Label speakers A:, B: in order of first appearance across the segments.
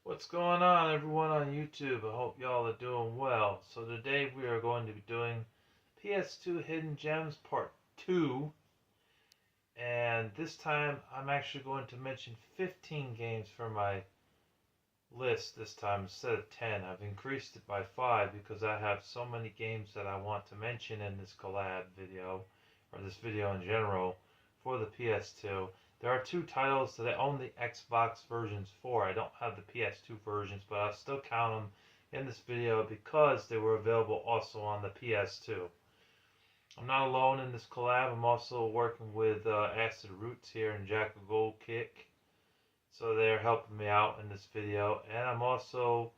A: What's going on, everyone on YouTube? I hope y'all are doing well. So today we are going to be doing PS2 Hidden Gems Part 2. And this time I'm actually going to mention 15 games for my list this time instead of 10. I've increased it by 5 because I have so many games that I want to mention in this collab video, or this video in general, for the PS2. There are two titles that I own the Xbox versions for. I don't have the PS2 versions, but I'll still count them in this video because they were available also on the PS2. I'm not alone in this collab. I'm also working with Acid Rootz here and Jackal Kick. So they're helping me out in this video. And I'm also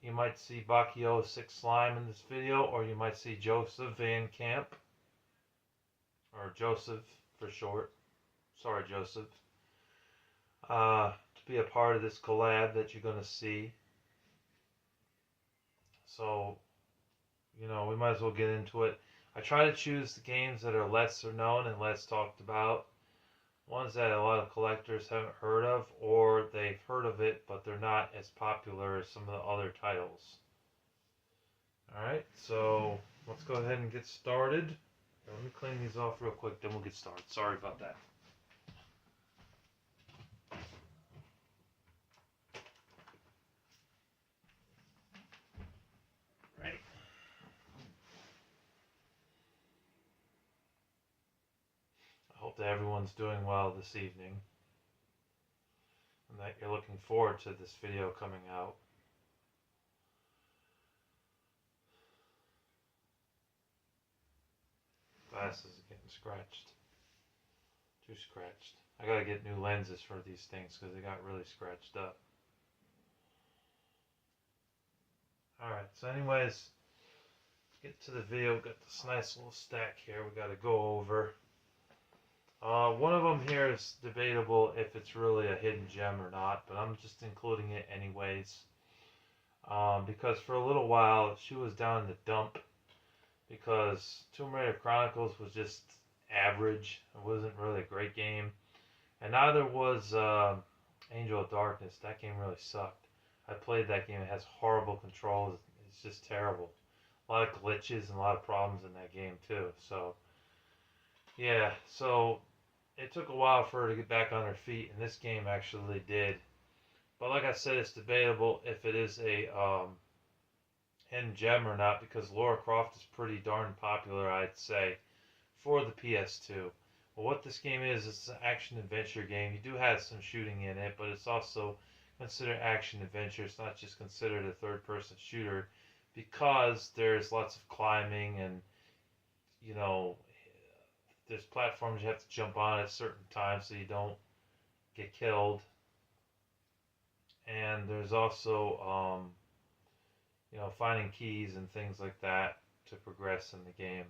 A: you might see Bakio 6 Slime in this video, or you might see Joseph Van Camp, or Joseph for short. Sorry, Joseph. To be a part of this collab that you're going to see. So, we might as well get into it. I try to choose the games that are lesser known and less talked about. Ones that a lot of collectors haven't heard of, or they've heard of it, but they're not as popular as some of the other titles. Alright, so let's go ahead and get started. Let me clean these off real quick, then we'll get started. Sorry about that. Ready? I hope that everyone's doing well this evening, and that you're looking forward to this video coming out. Glasses are getting scratched. Too scratched. I gotta get new lenses for these things because they got really scratched up. Alright, so anyways, let's get to the video. We've got this nice little stack here we gotta go over. One of them here is debatable if it's really a hidden gem or not, but I'm just including it anyways. Because for a little while she was down in the dump because Tomb Raider Chronicles was just average. It wasn't really a great game. And neither was Angel of Darkness. That game really sucked. I played that game. It has horrible controls. It's just terrible. A lot of glitches and a lot of problems in that game too. So, yeah. So, it took a while for her to get back on her feet, and this game actually did. But like I said, it's debatable if it is a hidden gem or not, because Lara Croft is pretty darn popular, I'd say, for the PS2. Well, what this game is, it's an action-adventure game. You do have some shooting in it, but it's also considered action-adventure. It's not just considered a third-person shooter, because there's lots of climbing and, there's platforms you have to jump on at certain times so you don't get killed. And there's also, finding keys and things like that to progress in the game.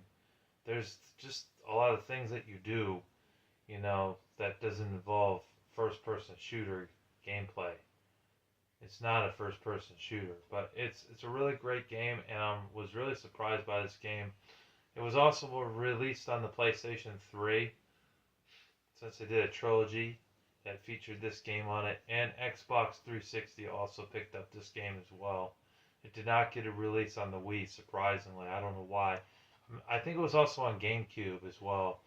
A: There's just a lot of things that you do, that doesn't involve first-person shooter gameplay. It's not a first-person shooter, but it's a really great game, and I was really surprised by this game. It was also released on the PlayStation 3, since they did a trilogy that featured this game on it, and Xbox 360 also picked up this game as well. It did not get a release on the Wii, surprisingly. I don't know why. I think it was also on GameCube as well.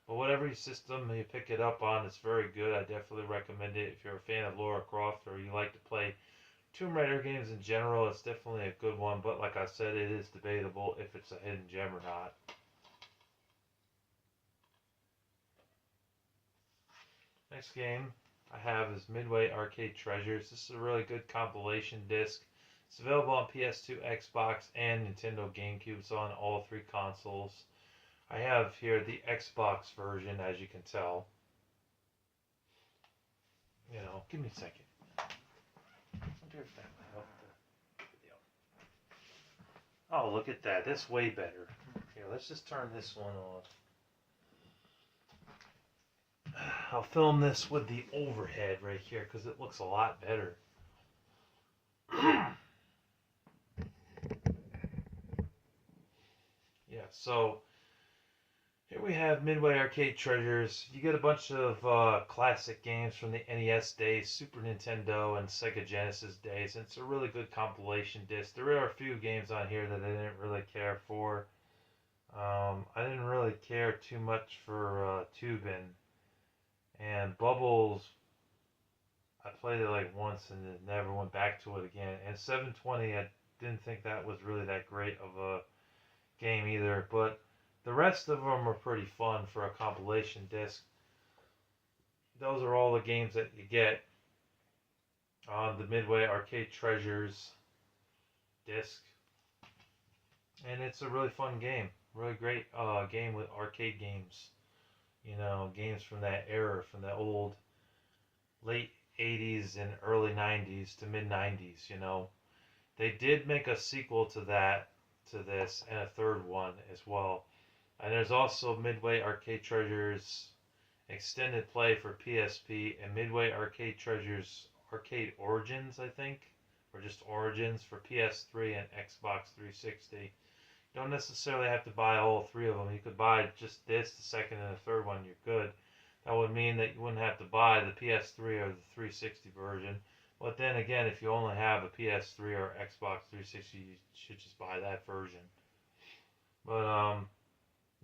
A: But whatever system you pick it up on, it's very good. I definitely recommend it if you're a fan of Lara Croft or you like to play Tomb Raider games in general. It's definitely a good one, but like I said, it is debatable if it's a hidden gem or not. Next game I have is Midway Arcade Treasures. This is a really good compilation disc. It's available on PS2, Xbox, and Nintendo GameCube. It's on all three consoles. I have here the Xbox version, as you can tell. Give me a second. I wonder if that will help the video. Oh, look at that. That's way better. Here, let's just turn this one off. I'll film this with the overhead right here because it looks a lot better. Yeah, so Here we have Midway Arcade Treasures. You get a bunch of classic games from the NES days, Super Nintendo, and Sega Genesis days. And it's a really good compilation disc. There are a few games on here that I didn't really care for. I didn't really care too much for Tubin. And Bubbles, I played it like once and then never went back to it again. And 720, I didn't think that was really that great of a game either. But the rest of them are pretty fun for a compilation disc. Those are all the games that you get on the Midway Arcade Treasures disc. And it's a really fun game. Really great game with arcade games. You know, games from that era, from the old late 80s and early 90s to mid 90s, you know. They did make a sequel to that, to this, and a third one as well. And there's also Midway Arcade Treasures Extended Play for PSP and Midway Arcade Treasures Arcade Origins, I think, or just Origins for PS3 and Xbox 360. You don't necessarily have to buy all three of them. You could buy just this, the second and the third one, you're good. That would mean that you wouldn't have to buy the PS3 or the 360 version. But then again, if you only have a PS3 or Xbox 360, you should just buy that version. But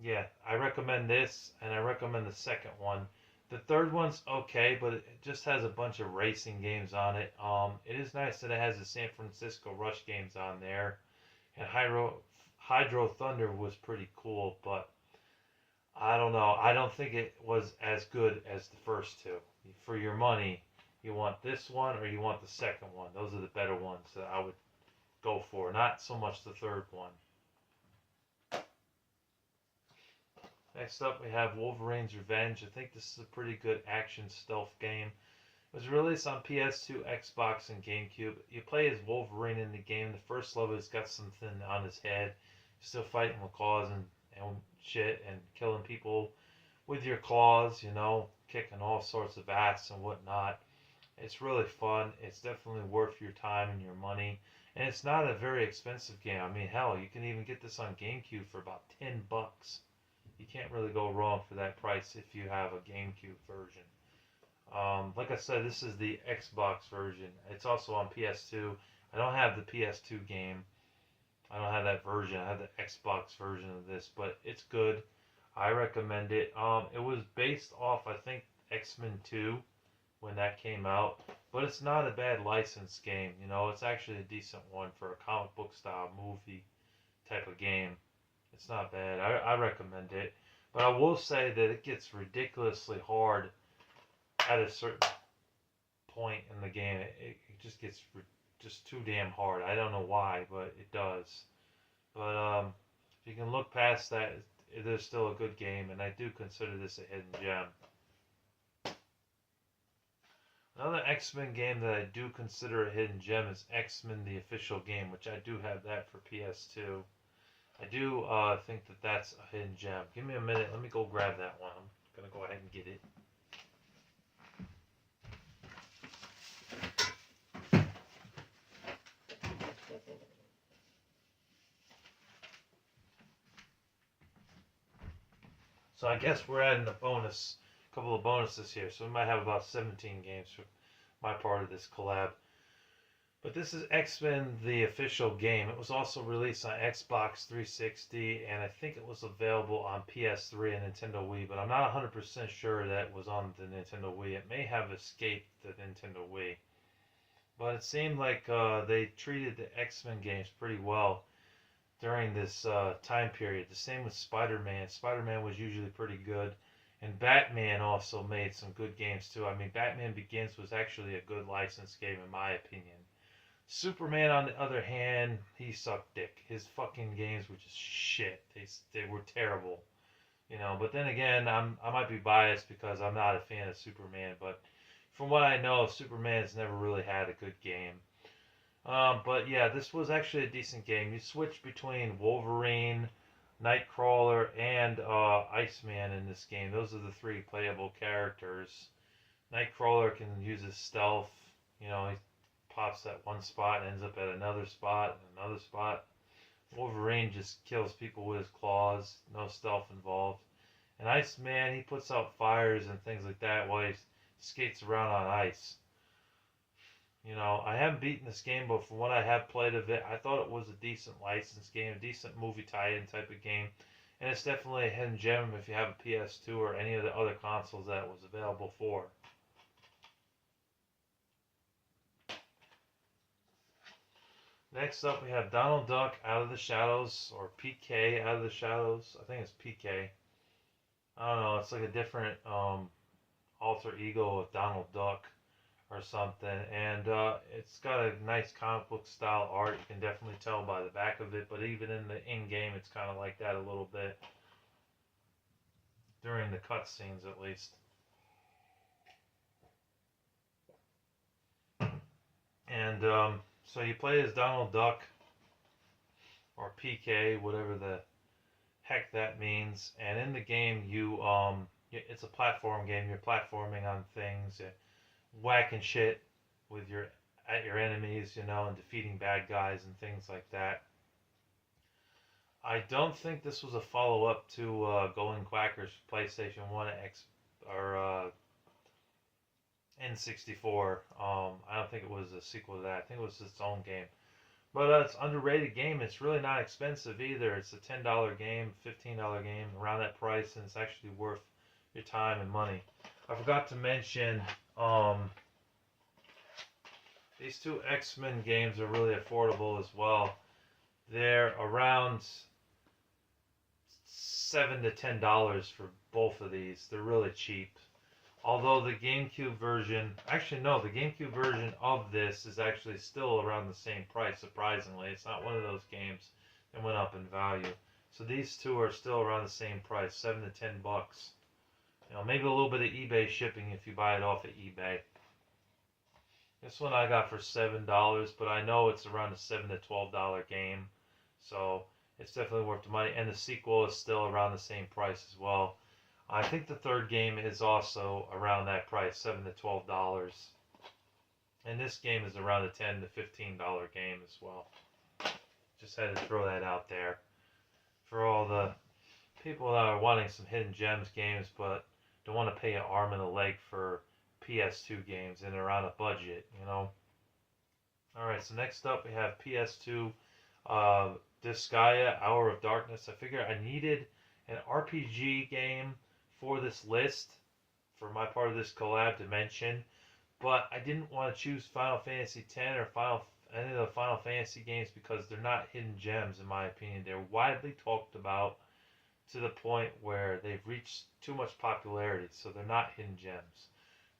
A: yeah, I recommend this, and I recommend the second one. The third one's okay, but it just has a bunch of racing games on it. It is nice that it has the San Francisco Rush games on there, and Hydro Thunder was pretty cool, but I don't know. I don't think it was as good as the first two. For your money, you want this one or you want the second one. Those are the better ones that I would go for, not so much the third one. Next up, we have Wolverine's Revenge. I think this is a pretty good action stealth game. It was released on PS2, Xbox, and GameCube. You play as Wolverine in the game. The first level, he's got something on his head. You're still fighting with claws and shit and killing people with your claws, you know, kicking all sorts of ass and whatnot. It's really fun. It's definitely worth your time and your money. And it's not a very expensive game. I mean, hell, you can even get this on GameCube for about $10. You can't really go wrong for that price if you have a GameCube version. Like I said, this is the Xbox version. It's also on PS2. I don't have the PS2 game. I don't have that version. I have the Xbox version of this, but it's good. I recommend it. It was based off, I think, X-Men 2 when that came out, but it's not a bad licensed game. You know, it's actually a decent one for a comic book style movie type of game. It's not bad. I recommend it. But I will say that it gets ridiculously hard at a certain point in the game. It just gets just too damn hard. I don't know why, but it does. But if you can look past that, it is still a good game, and I do consider this a hidden gem. Another X-Men game that I do consider a hidden gem is X-Men the Official Game, which I do have that for PS2. I do think that that's a hidden gem. Give me a minute. Let me go grab that one. I'm going to go ahead and get it. So I guess we're adding a couple of bonuses here. So we might have about 17 games for my part of this collab. But this is X-Men the Official Game. It was also released on Xbox 360, and I think it was available on PS3 and Nintendo Wii, but I'm not 100% sure that it was on the Nintendo Wii. It may have escaped the Nintendo Wii. But it seemed like they treated the X-Men games pretty well during this time period. The same with Spider-Man. Spider-Man was usually pretty good. And Batman also made some good games too. I mean, Batman Begins was actually a good licensed game in my opinion. Superman, on the other hand, he sucked dick. His fucking games were just shit. They were terrible, you know. But then again, I might be biased because I'm not a fan of Superman. But from what I know, Superman's never really had a good game. But yeah, this was actually a decent game. You switch between Wolverine, Nightcrawler, and Iceman in this game. Those are the three playable characters. Nightcrawler can use his stealth. You know, he pops at one spot and ends up at another spot and another spot. Wolverine just kills people with his claws. No stealth involved. And Iceman, he puts out fires and things like that while he skates around on ice. You know, I haven't beaten this game, but from what I have played of it, I thought it was a decent licensed game, a decent movie tie-in type of game. And it's definitely a hidden gem if you have a PS2 or any of the other consoles that it was available for. Next up, we have Donald Duck Out of the Shadows, or PK Out of the Shadows. I think it's PK. I don't know, it's like a different alter ego of Donald Duck or something. And it's got a nice comic book style art. You can definitely tell by the back of it, but even in the in-game, it's kind of like that a little bit. During the cutscenes, at least. And so you play as Donald Duck, or PK, whatever the heck that means. And in the game, it's a platform game. You're platforming on things, whacking shit at your enemies, you know, and defeating bad guys and things like that. I don't think this was a follow-up to Golden Quacker's PlayStation 1 or N64. I don't think it was a sequel to that. I think it was its own game. But it's an underrated game. It's really not expensive either. It's a $10 game, $15 game, around that price, and it's actually worth your time and money. I forgot to mention these two X-Men games are really affordable as well. They're around $7 to $10 for both of these. They're really cheap. Although the GameCube version, actually no, the GameCube version of this is actually still around the same price, surprisingly. It's not one of those games that went up in value. So these two are still around the same price, $7 to $10. You know, maybe a little bit of eBay shipping if you buy it off of eBay. This one I got for $7, but I know it's around a $7 to $12 game. So it's definitely worth the money. And the sequel is still around the same price as well. I think the third game is also around that price, $7 to $12. And this game is around a $10 to $15 game as well. Just had to throw that out there for all the people that are wanting some Hidden Gems games but don't want to pay an arm and a leg for PS2 games and they're on a budget, you know. Alright, so next up we have PS2 Disgaea Hour of Darkness. I figured I needed an RPG game for this list, for my part of this collab to mention, but I didn't want to choose Final Fantasy X or any of the Final Fantasy games because they're not hidden gems in my opinion. They're widely talked about to the point where they've reached too much popularity, so they're not hidden gems.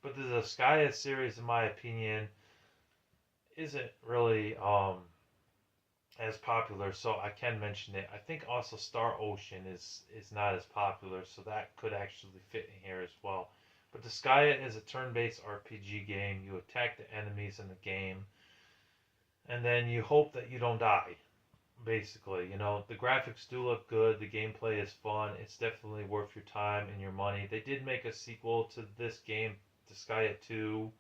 A: But the Disgaea series, in my opinion, isn't really as popular, so I can mention it. I think also Star Ocean is not as popular, so that could actually fit in here as well. But Disgaea is a turn-based RPG game. You attack the enemies in the game, and then you hope that you don't die, basically. You know, the graphics do look good, the gameplay is fun, it's definitely worth your time and your money. They did make a sequel to this game, Disgaea 2.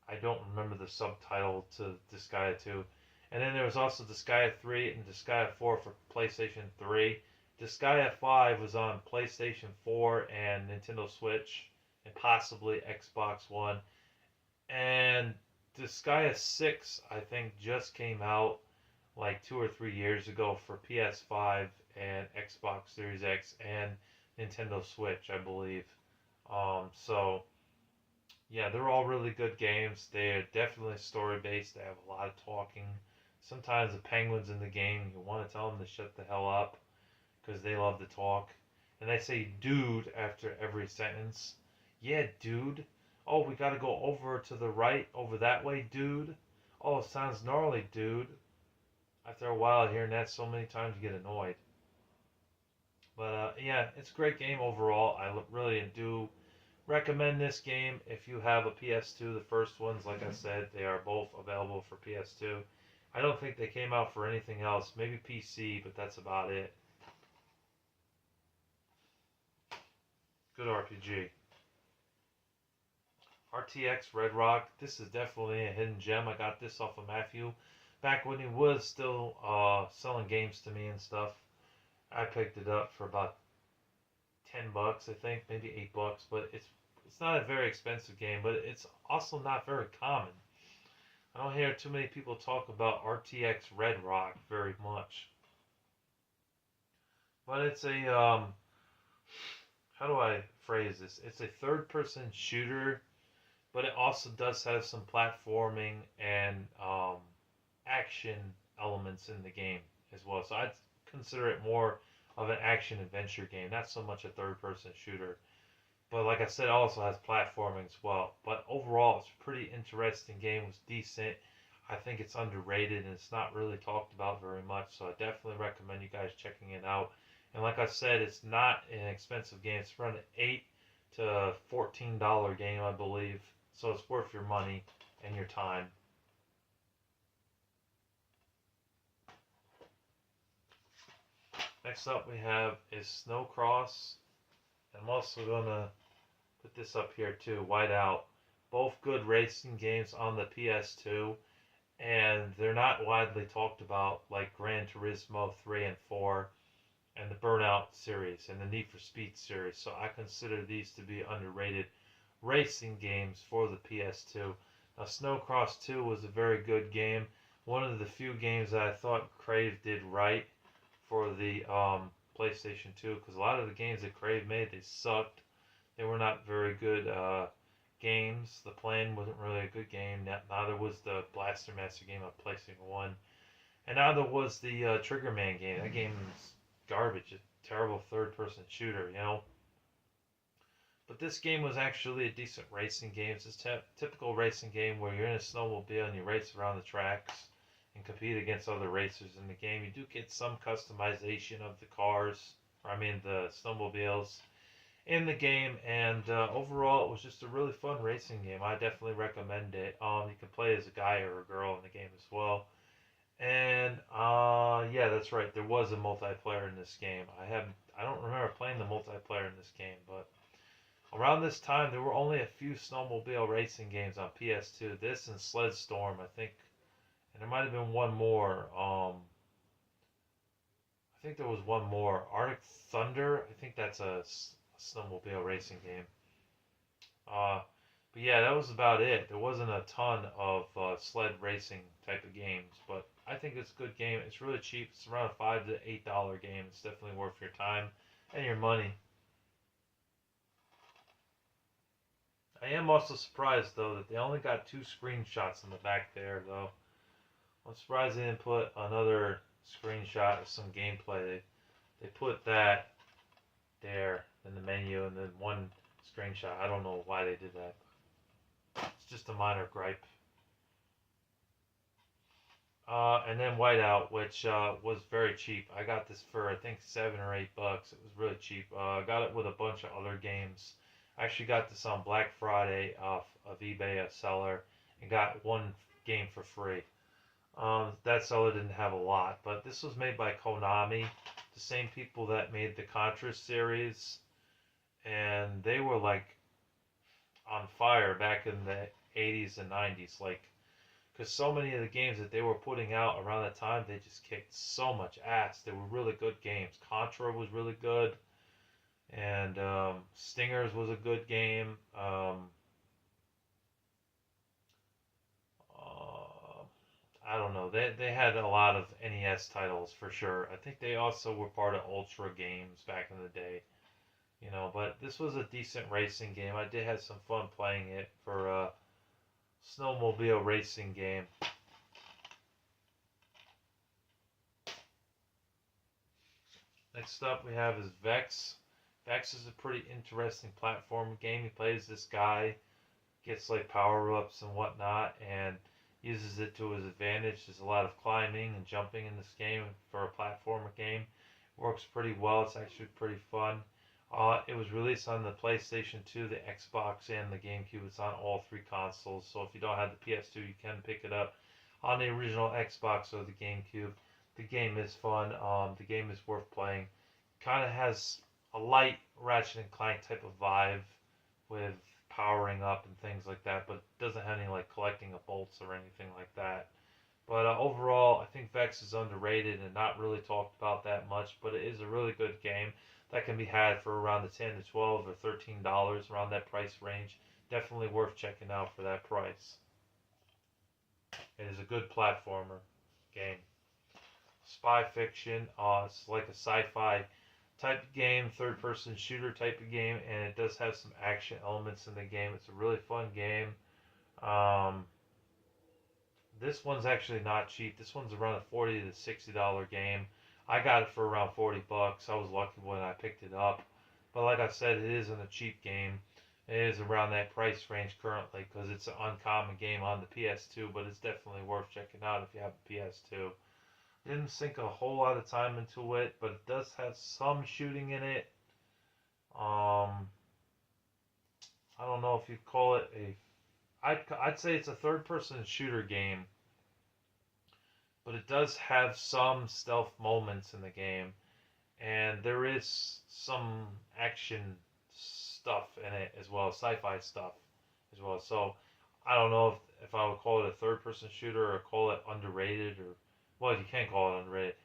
A: I don't remember the subtitle to Disgaea 2. And then there was also Disgaea 3 and Disgaea 4 for PlayStation 3. Disgaea 5 was on PlayStation 4 and Nintendo Switch and possibly Xbox One. And Disgaea 6, I think, just came out like 2 or 3 years ago for PS5 and Xbox Series X and Nintendo Switch, I believe. So yeah, they're all really good games. They're definitely story-based. They have a lot of talking. Sometimes the penguins in the game, you want to tell them to shut the hell up because they love to talk. And they say dude after every sentence. Yeah, dude. Oh, we got to go over to the right, over that way, dude. Oh, it sounds gnarly, dude. After a while hearing that so many times, you get annoyed. But yeah, it's a great game overall. I really do recommend this game if you have a PS2. The first ones, like I said, they are both available for PS2. I don't think they came out for anything else. Maybe PC, but that's about it. Good RPG. RTX Red Rock. This is definitely a hidden gem. I got this off of Matthew back when he was still selling games to me and stuff. I picked it up for about $10, I think, maybe $8, but it's not a very expensive game, but it's also not very common. I don't hear too many people talk about RTX Red Rock very much. But it's a how do I phrase this? It's a third-person shooter, but it also does have some platforming and action elements in the game as well. So I'd consider it more of an action adventure game, not so much a third-person shooter. But like I said, it also has platforming as well. But overall, it's a pretty interesting game. It was decent. I think it's underrated and it's not really talked about very much. So I definitely recommend you guys checking it out. And like I said, it's not an expensive game. It's around an $8 to $14 game, I believe. So it's worth your money and your time. Next up we have is Snowcross. I'm also gonna put this up here too, Whiteout. Both good racing games on the PS2, and they're not widely talked about like Gran Turismo 3 and 4 and the Burnout series and the Need for Speed series. So I consider these to be underrated racing games for the PS2. Now Snowcross 2 was a very good game. One of the few games that I thought Crave did right for the PlayStation 2, because a lot of the games that Crave made, they sucked. They were not very good games. The Plane wasn't really a good game. Neither was the Blaster Master game on PlayStation 1. And neither was the Trigger Man game. That game is garbage. A terrible third-person shooter, you know. But this game was actually a decent racing game. It's a typical racing game where you're in a snowmobile and you race around the tracks and compete against other racers in the game. You do get some customization of the cars, or I mean the snowmobiles in the game, and overall it was just a really fun racing game. I definitely recommend it. You can play as a guy or a girl in the game as well. And yeah, that's right. There was a multiplayer in this game. I don't remember playing the multiplayer in this game, but around this time there were only a few snowmobile racing games on PS2. This and Sled Storm, I think, and there might have been one more. I think there was one more. Arctic Thunder. I think that's a snowmobile racing game. But yeah, that was about it. There wasn't a ton of sled racing type of games, but I think it's a good game. It's really cheap. It's around a $5 to $8 game. It's definitely worth your time and your money. I am also surprised though that they only got 2 screenshots in the back there though. I'm surprised they didn't put another screenshot of some gameplay. They put that there in the menu and then one screenshot. I don't know why they did that. It's just a minor gripe. And then Whiteout, which was very cheap. I got this for I think $7 or $8. It was really cheap. I got it with a bunch of other games. I actually got this on Black Friday off of eBay, a seller, and got one game for free. That seller didn't have a lot, but this was made by Konami, the same people that made the Contra series, and they were like on fire back in the 80s and 90s, like, because so many of the games that they were putting out around that time, they just kicked so much ass. They were really good games. Contra was really good, and Stingers was a good game. I don't know. They had a lot of NES titles for sure. I think they also were part of Ultra Games back in the day. You know, but this was a decent racing game. I did have some fun playing it for a snowmobile racing game. Next up we have is Vex. Vex is a pretty interesting platform game. He plays this guy, gets like power-ups and whatnot, and uses it to his advantage. There's a lot of climbing and jumping in this game for a platformer game. Works pretty well. It's actually pretty fun. It was released on the PlayStation 2, the Xbox, and the GameCube. It's on all 3 consoles. So if you don't have the PS2, you can pick it up on the original Xbox or the GameCube. The game is fun. The game is worth playing. Kind of has a light Ratchet and Clank type of vibe with powering up and things like that, but it doesn't have any like collecting of bolts or anything like that. But overall, I think Vex is underrated and not really talked about that much. But it is a really good game that can be had for around the 10 to 12 or $13 around that price range. Definitely worth checking out for that price. It is a good platformer game. Spy fiction. It's like a sci-fi type of game, third-person shooter type of game, and it does have some action elements in the game. It's a really fun game. Um, this one's actually not cheap. This one's around a $40 to $60 game. I got it for around $40. I was lucky when I picked it up. But like I said, it isn't a cheap game. It is around that price range currently because it's an uncommon game on the PS2, but it's definitely worth checking out if you have a PS2. Didn't sink a whole lot of time into it, but it does have some shooting in it. I don't know if you'd call it a. I'd say it's a third-person shooter game, but it does have some stealth moments in the game, and there is some action stuff in it as well, sci-fi stuff as well. So I don't know if I would call it a third-person shooter or call it underrated or well, you can't call it underrated.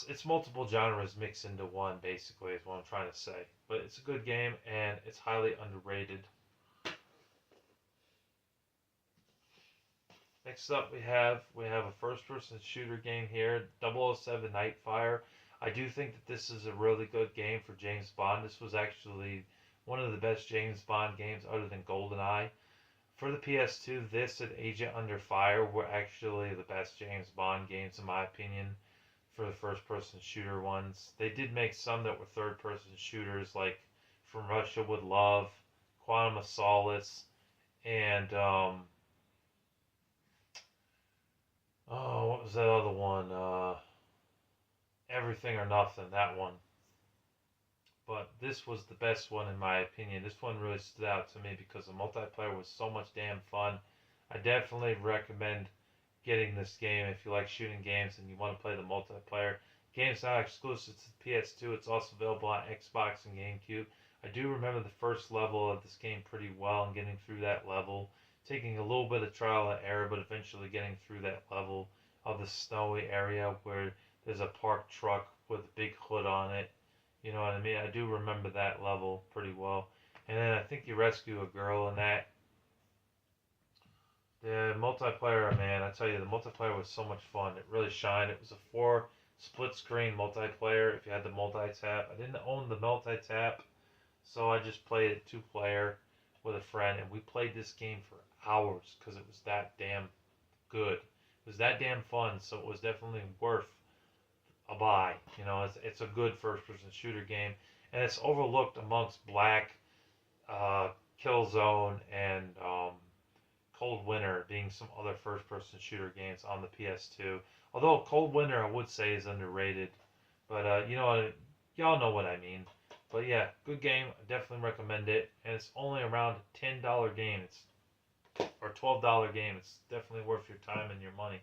A: It's multiple genres mixed into one, basically, is what I'm trying to say. But it's a good game, and it's highly underrated. Next up, we have a first-person shooter game here, 007 Nightfire. I do think that this is a really good game for James Bond. This was actually one of the best James Bond games other than GoldenEye. For the PS2, this and Agent Under Fire were actually the best James Bond games in my opinion for the first-person shooter ones. They did make some that were third-person shooters like From Russia with Love, Quantum of Solace, and what was that other one? Everything or Nothing, that one. But this was the best one in my opinion. This one really stood out to me because the multiplayer was so much damn fun. I definitely recommend getting this game if you like shooting games and you want to play the multiplayer. Game's not exclusive to the PS2. It's also available on Xbox and GameCube. I do remember the first level of this game pretty well and getting through that level. Taking a little bit of trial and error, but eventually getting through that level of the snowy area where there's a parked truck with a big hood on it. You know what I mean? I do remember that level pretty well. And then I think you rescue a girl in that. The multiplayer, man, I tell you, the multiplayer was so much fun. It really shined. It was a 4 split screen multiplayer if you had the multi-tap. I didn't own the multi-tap, so I just played it 2-player with a friend. And we played this game for hours because it was that damn good. It was that damn fun, so it was definitely worth a buy. You know, it's a good first-person shooter game, and it's overlooked amongst Black, Killzone, and Cold Winter being some other first-person shooter games on the PS2. Although Cold Winter, I would say, is underrated, but you know, y'all know what I mean. But yeah, good game. I definitely recommend it, and it's only around a $10 game. Or $12 game. It's definitely worth your time and your money.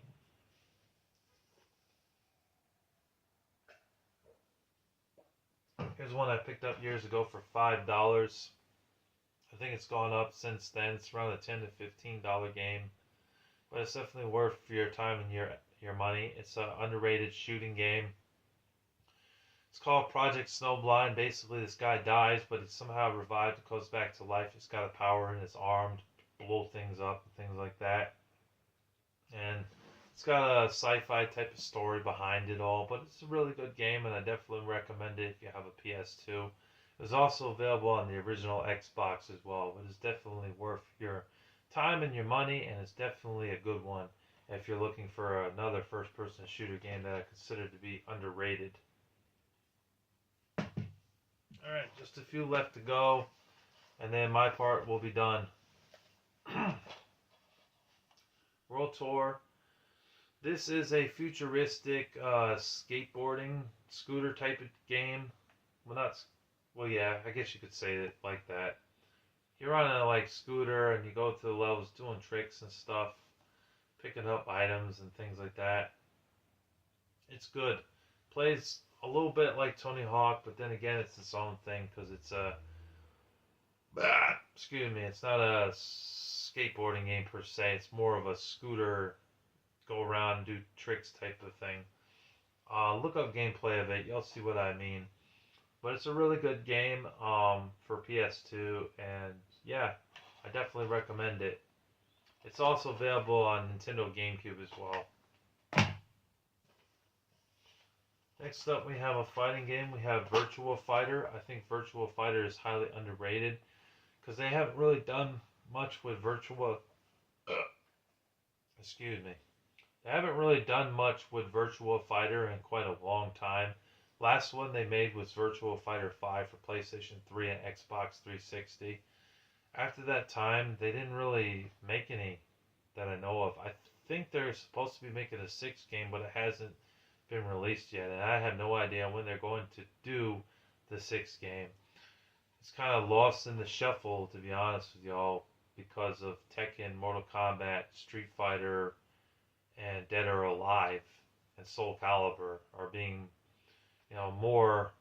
A: Here's one I picked up years ago for $5. I think it's gone up since then. It's around a $10 to $15 game, but it's definitely worth your time and your money. It's an underrated shooting game. It's called Project Snowblind. Basically, this guy dies, but he's somehow revived and goes back to life. He's got a power in his arm to blow things up and things like that. And it's got a sci-fi type of story behind it all, but it's a really good game, and I definitely recommend it if you have a PS2. It's also available on the original Xbox as well, but it's definitely worth your time and your money, and it's definitely a good one if you're looking for another first-person shooter game that I consider to be underrated. Alright, just a few left to go, and then my part will be done. World Tour. This is a futuristic skateboarding scooter type of game. Well, yeah, I guess you could say it like that. You're on a like scooter and you go through the levels doing tricks and stuff, picking up items and things like that. It's good. Plays a little bit like Tony Hawk, but then again, it's its own thing because it's excuse me, it's not a skateboarding game per se. It's more of a scooter go around and do tricks type of thing. Look up gameplay of it. You'll see what I mean. But it's a really good game for PS2, and yeah, I definitely recommend it. It's also available on Nintendo GameCube as well. Next up, we have a fighting game. We have Virtua Fighter. I think Virtua Fighter is highly underrated because they haven't really done much with Virtua. Excuse me. They haven't really done much with Virtua Fighter in quite a long time. Last one they made was Virtua Fighter 5 for PlayStation 3 and Xbox 360. After that time, they didn't really make any that I know of. I think they're supposed to be making a sixth game, but it hasn't been released yet, and I have no idea when they're going to do the sixth game. It's kind of lost in the shuffle, to be honest with y'all, because of Tekken, Mortal Kombat, Street Fighter, and Dead or Alive, and Soul Calibur are being, more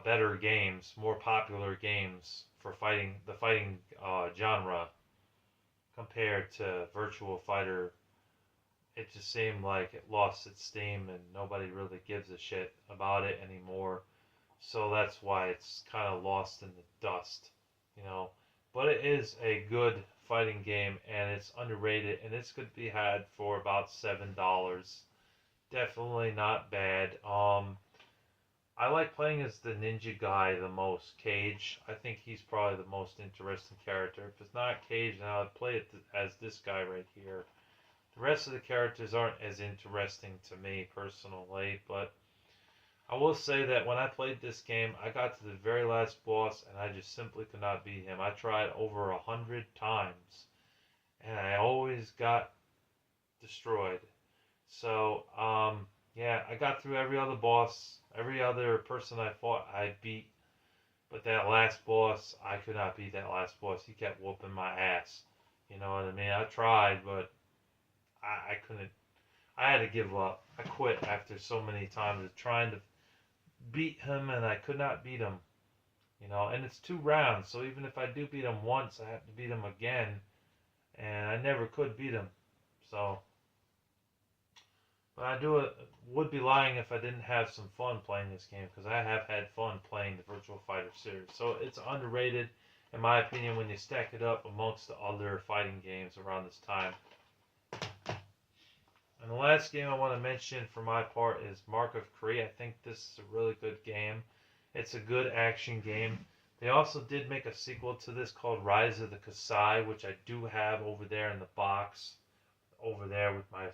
A: better games, more popular games for the fighting genre compared to Virtua Fighter. It just seemed like it lost its steam and nobody really gives a shit about it anymore. So that's why it's kind of lost in the dust, But it is a good fighting game and it's underrated and it's going to be had for about $7. Definitely not bad. I like playing as the ninja guy the most, Cage. I think he's probably the most interesting character. If it's not Cage, then I would play it as this guy right here. The rest of the characters aren't as interesting to me personally, but I will say that when I played this game, I got to the very last boss and I just simply could not beat him. I tried over 100 times and I always got destroyed. So, yeah, I got through every other boss, every other person I fought, I beat. But that last boss, I could not beat that last boss. He kept whooping my ass. You know what I mean? I tried, but I couldn't. I had to give up. I quit after so many times of trying to beat him, and I could not beat him. And it's 2 rounds, so even if I do beat him once, I have to beat him again, and I never could beat him. So, but would be lying if I didn't have some fun playing this game, because I have had fun playing the Virtua Fighter series. So it's underrated, in my opinion, when you stack it up amongst the other fighting games around this time. And the last game I want to mention for my part is Mark of Kree. I think this is a really good game. It's a good action game. They also did make a sequel to this called Rise of the Kasai, which I do have over there in the box. Over there with my...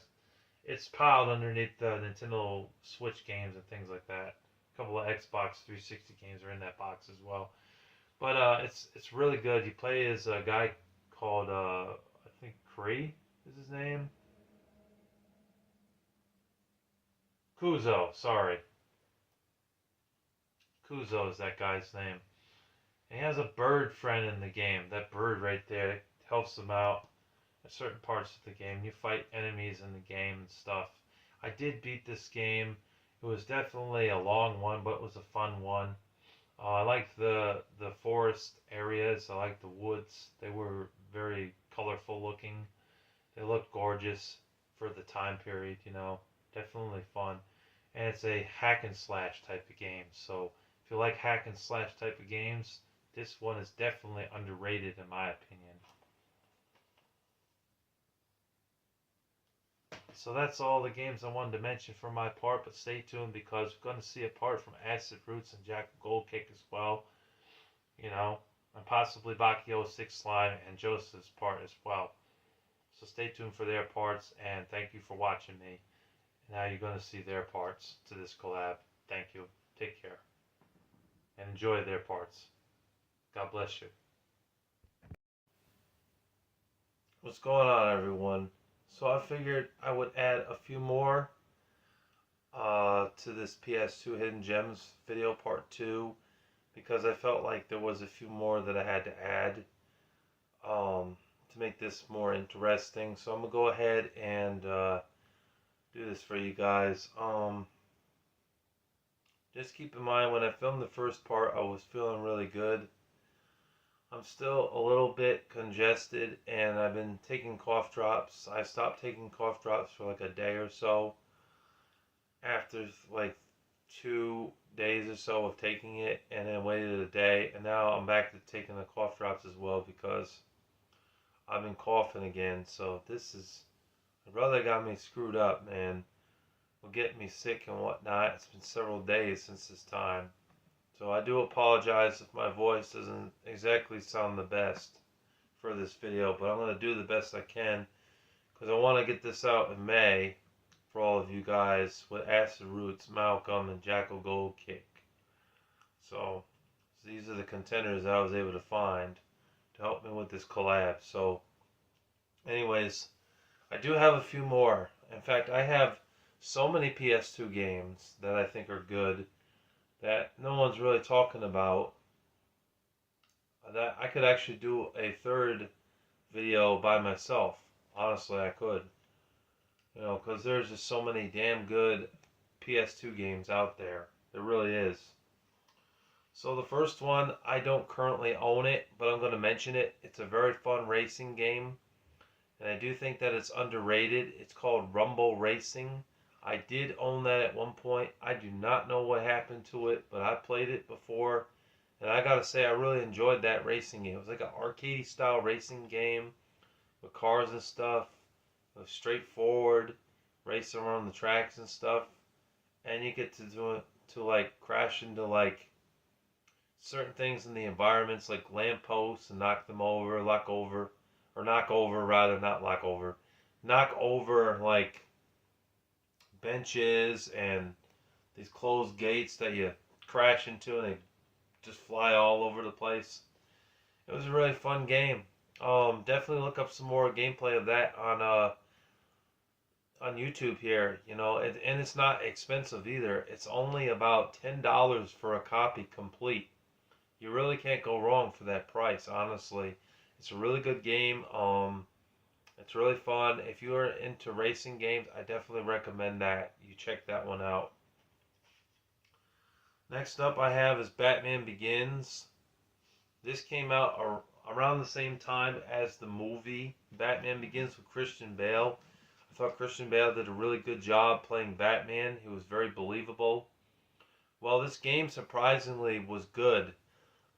A: It's piled underneath the Nintendo Switch games and things like that. A couple of Xbox 360 games are in that box as well. But it's really good. You play as a guy called, I think Kree is his name. Kuzo, sorry. Kuzo is that guy's name. And he has a bird friend in the game. That bird right there helps him out at certain parts of the game. You fight enemies in the game and stuff. I did beat this game. It was definitely a long one, but it was a fun one. I liked the forest areas. I liked the woods. They were very colorful looking. They looked gorgeous for the time period, Definitely fun. And it's a hack and slash type of game. So if you like hack and slash type of games, this one is definitely underrated in my opinion. So that's all the games I wanted to mention for my part, but stay tuned because we're going to see a part from Acid Rootz and Jackal Gold Kick as well. And possibly Bakio 6 Slime and Joseph's part as well. So stay tuned for their parts, and thank you for watching me. Now you're going to see their parts to this collab. Thank you. Take care. And enjoy their parts. God bless you. What's going on, everyone? So I figured I would add a few more to this PS2 Hidden Gems video part 2 because I felt like there was a few more that I had to add to make this more interesting. So I'm going to go ahead and do this for you guys. Just keep in mind when I filmed the first part I was feeling really good. I'm still a little bit congested and I've been taking cough drops. I stopped taking cough drops for like a day or so after like 2 days or so of taking it, and then waited a day, and now I'm back to taking the cough drops as well because I've been coughing again. So this is, my brother got me screwed up, man. Will get me sick and whatnot. It's been several days since this time. So I do apologize if my voice doesn't exactly sound the best for this video, but I'm going to do the best I can because I want to get this out in May for all of you guys with Acid Rootz, Malcolm, and Jackal Gold Kick. So these are the contenders I was able to find to help me with this collab. So anyways, I do have a few more. In fact, I have so many PS2 games that I think are good that no one's really talking about, that I could actually do a third video by myself. Honestly, I could. You know, because there's just so many damn good PS2 games out there. There really is. So the first one, I don't currently own it, but I'm going to mention it. It's a very fun racing game, and I do think that it's underrated. It's called Rumble Racing. I did own that at one point. I do not know what happened to it, but I played it before, and I gotta say I really enjoyed that racing game. It was like an arcade style racing game with cars and stuff. It was straightforward, racing around the tracks and stuff, and you get to do it to like crash into like certain things in the environments, like lampposts, and knock them over, knock over rather, not lock over, knock over like benches and these closed gates that you crash into and they just fly all over the place. It was a really fun game. Definitely look up some more gameplay of that on YouTube here. You know, and it's not expensive either. It's only about $10 for a copy complete. You really can't go wrong for that price, honestly. It's a really good game. It's really fun. If you are into racing games, I definitely recommend that you check that one out. Next up I have is Batman Begins. This came out around the same time as the movie Batman Begins with Christian Bale. I thought Christian Bale did a really good job playing Batman. He was very believable. Well, this game surprisingly was good.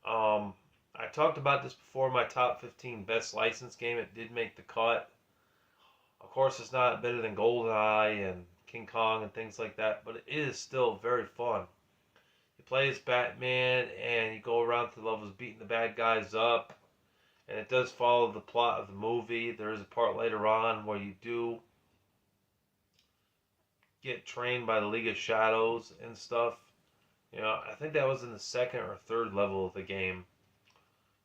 A: I talked about this before, my top 15 best licensed game. It did make the cut. Of course, it's not better than GoldenEye and King Kong and things like that, but it is still very fun. You play as Batman and you go around through levels beating the bad guys up, and it does follow the plot of the movie. There is a part later on where you do get trained by the League of Shadows and stuff. You know, I think that was in the second or third level of the game.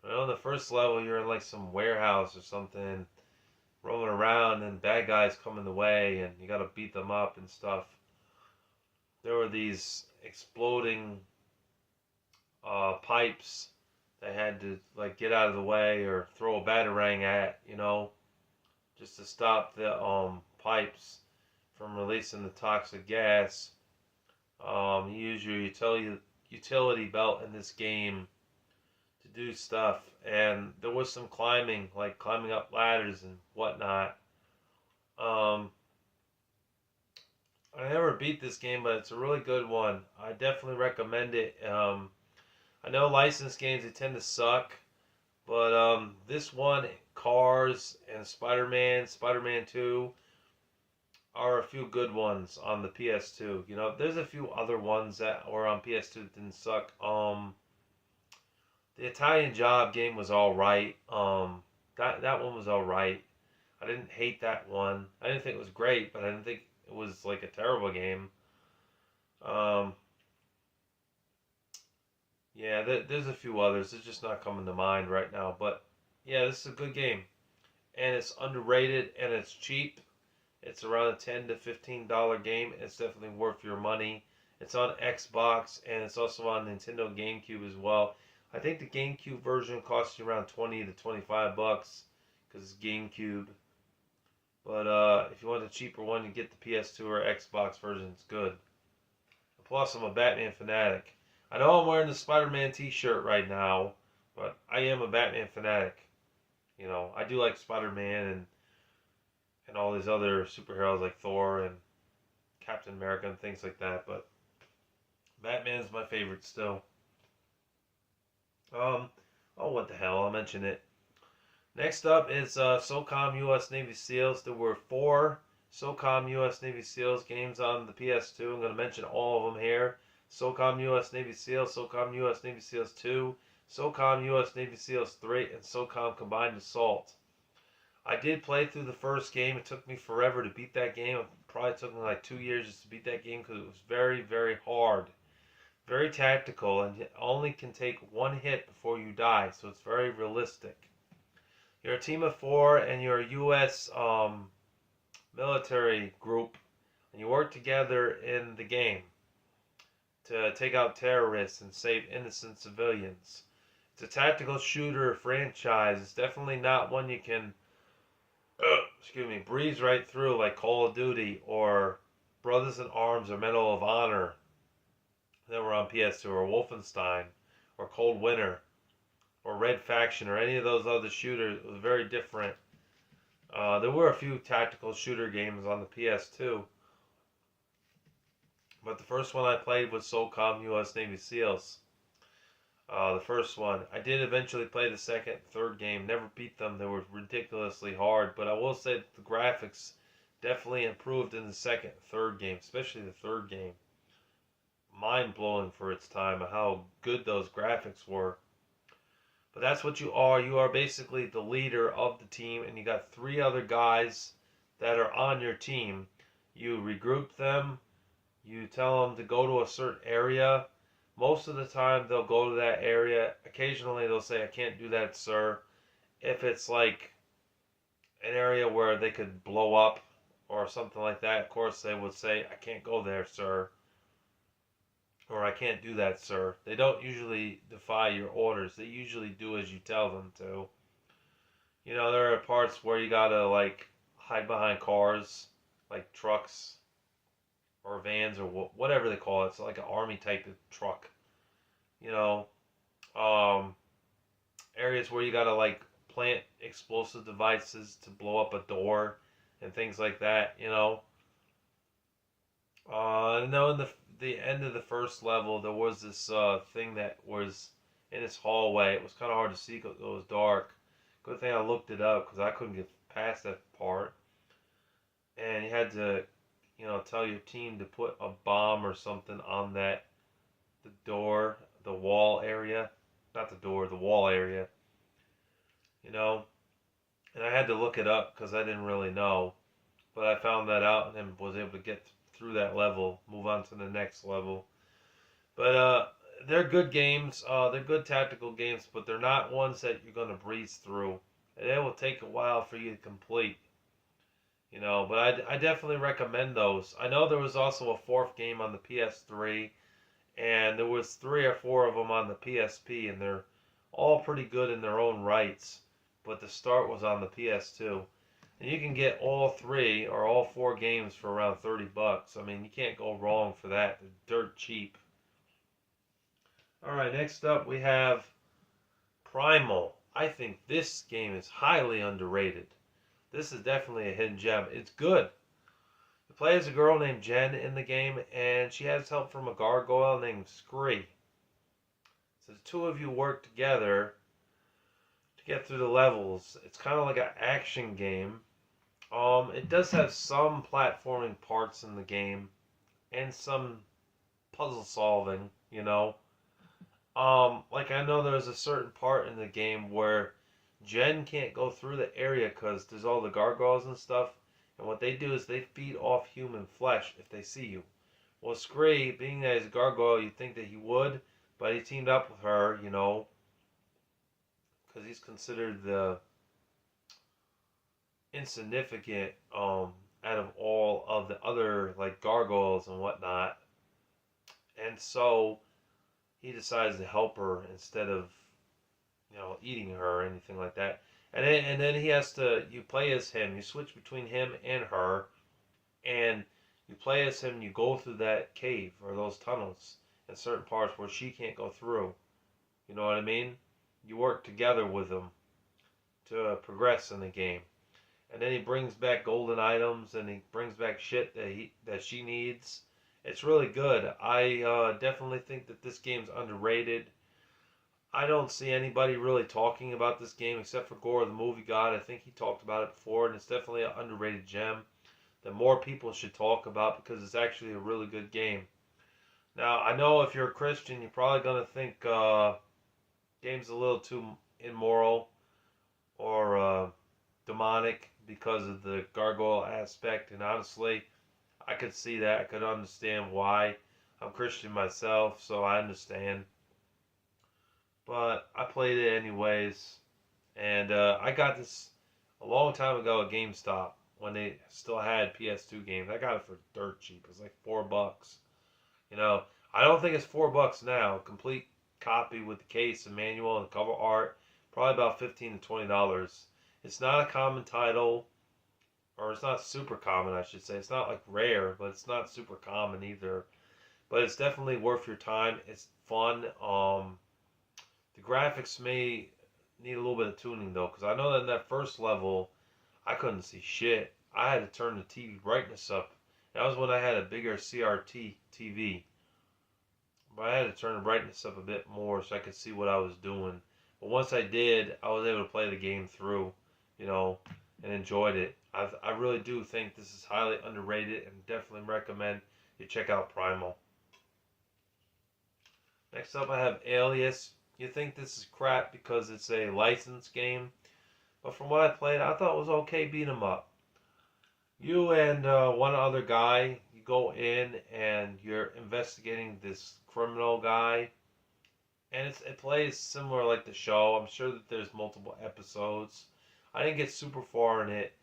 A: You know, in the first level, you're in like some warehouse or something, roaming around, and bad guys come in the way, and you gotta beat them up and stuff. There were these exploding pipes they had to like get out of the way or throw a batarang at, you know, just to stop the pipes from releasing the toxic gas. You use your utility belt in this game to do stuff, and there was some climbing, like climbing up ladders and whatnot. I never beat this game, but it's a really good one. I definitely recommend it. I know licensed games, they tend to suck, but this one, Cars and Spider-Man 2, are a few good ones on the PS2. You know, there's a few other ones that were on PS2 that didn't suck. The Italian Job game was alright. That one was alright. I didn't hate that one. I didn't think it was great, but I didn't think it was like a terrible game. Yeah, there's a few others. It's just not coming to mind right now. But yeah, this is a good game, and it's underrated and it's cheap. It's around a $10 to $15 game. It's definitely worth your money. It's on Xbox, and it's also on Nintendo GameCube as well. I think the GameCube version costs you around 20 to 25 bucks because it's GameCube. But if you want a cheaper one, you get the PS2 or Xbox version. It's good. Plus, I'm a Batman fanatic. I know I'm wearing the Spider-Man t-shirt right now, But I am a Batman fanatic. You know, I do like Spider-Man and all these other superheroes like Thor and Captain America and things like that. But Batman's my favorite still. Um, oh, what the hell? I'll mention it. Next up is SOCOM U.S. Navy SEALs. There were 4 SOCOM U.S. Navy SEALs games on the PS2. I'm going to mention all of them here. SOCOM U.S. Navy SEALs, SOCOM U.S. Navy SEALs 2, SOCOM U.S. Navy SEALs 3, and SOCOM Combined Assault. I did play through the first game. It took me forever to beat that game. It probably took me like 2 years just to beat that game because it was very, very hard. Very tactical, and you only can take 1 hit before you die, so it's very realistic. You're a team of 4, and you're a U.S. Military group, and you work together in the game to take out terrorists and save innocent civilians. It's a tactical shooter franchise. It's definitely not one you can breeze right through like Call of Duty or Brothers in Arms or Medal of Honor that were on PS2, or Wolfenstein or Cold Winter or Red Faction or any of those other shooters. It was very different. There were a few tactical shooter games on the PS2, but the first one I played was SOCOM U.S. Navy SEALs. The first one. I did eventually play the second, third game. Never beat them. They were ridiculously hard, but I will say that the graphics definitely improved in the second, third game, especially the third game. Mind-blowing for its time and how good those graphics were. But that's what you are. You are basically the leader of the team, and you got 3 other guys that are on your team. You regroup them. You tell them to go to a certain area. Most of the time, they'll go to that area. Occasionally, they'll say, "I can't do that, sir." If it's like an area where they could blow up or something like that, of course, they would say, "I can't go there, sir." Or, "I can't do that, sir." They don't usually defy your orders. They usually do as you tell them to. You know, there are parts where you gotta, like, hide behind cars, like trucks or vans or whatever they call it. It's like an army type of truck. You know, areas where you gotta, like, plant explosive devices to blow up a door and things like that, you know. In the end of the first level, there was this thing that was in this hallway. It was kind of hard to see because it was dark. Good thing I looked it up because I couldn't get past that part. And you had to, you know, tell your team to put a bomb or something on the door, the wall area. Not the door, the wall area. You know. And I had to look it up because I didn't really know. But I found that out and then was able to get through that level, move on to the next level. But they're good games. They're good tactical games, but they're not ones that you're going to breeze through. And it will take a while for you to complete. You know, but I definitely recommend those. I know there was also a 4th game on the PS3, and there was 3 or 4 of them on the PSP, and they're all pretty good in their own rights. But the start was on the PS2. And you can get all 3 or all 4 games for around $30. I mean, you can't go wrong for that. They're dirt cheap. Alright, next up we have Primal. I think this game is highly underrated. This is definitely a hidden gem. It's good. You play as a girl named Jen in the game, and she has help from a gargoyle named Scree. So the 2 of you work together to get through the levels. It's kind of like an action game. It does have some platforming parts in the game and some puzzle solving, you know. Like I know there's a certain part in the game where Jen can't go through the area because there's all the gargoyles and stuff. And what they do is they feed off human flesh if they see you. Well, Scree, being that he's a gargoyle, you'd think that he would, but he teamed up with her, you know, because he's considered the insignificant out of all of the other like gargoyles and whatnot, and so he decides to help her instead of, you know, eating her or anything like that. And then he has to, you play as him, you switch between him and her, and you play as him and you go through that cave or those tunnels in certain parts where she can't go through. You know what I mean? you work together with him to progress in the game. And then he brings back golden items and he brings back shit that she needs. It's really good. I definitely think that this game's underrated. I don't see anybody really talking about this game except for Gore, the movie god. I think he talked about it before, and it's definitely an underrated gem that more people should talk about because it's actually a really good game. Now, I know if you're a Christian, you're probably going to think game's a little too immoral or demonic because of the gargoyle aspect, and honestly, I could see that. I could understand why. I'm Christian myself, so I understand. But I played it anyways, and I got this a long time ago at GameStop when they still had PS2 games. I got it for dirt cheap. It was like $4. You know, I don't think it's $4 now. Complete copy with the case and manual and cover art, probably about $15 to $20. It's not a common title, or it's not super common, I should say. It's not like rare, but it's not super common either. But it's definitely worth your time. It's fun. The graphics may need a little bit of tuning though, because I know that in that first level, I couldn't see shit. I had to turn the TV brightness up. That was when I had a bigger CRT TV. But I had to turn the brightness up a bit more so I could see what I was doing. But once I did, I was able to play the game through, you know, and enjoyed it. I really do think this is highly underrated and definitely recommend you check out Primal. Next up, I have Alias. You think this is crap because it's a licensed game, but from what I played, I thought it was okay beat 'em up. You and one other guy, you go in and you're investigating this criminal guy, and it plays similar like the show. I'm sure that there's multiple episodes. I didn't get super far in it,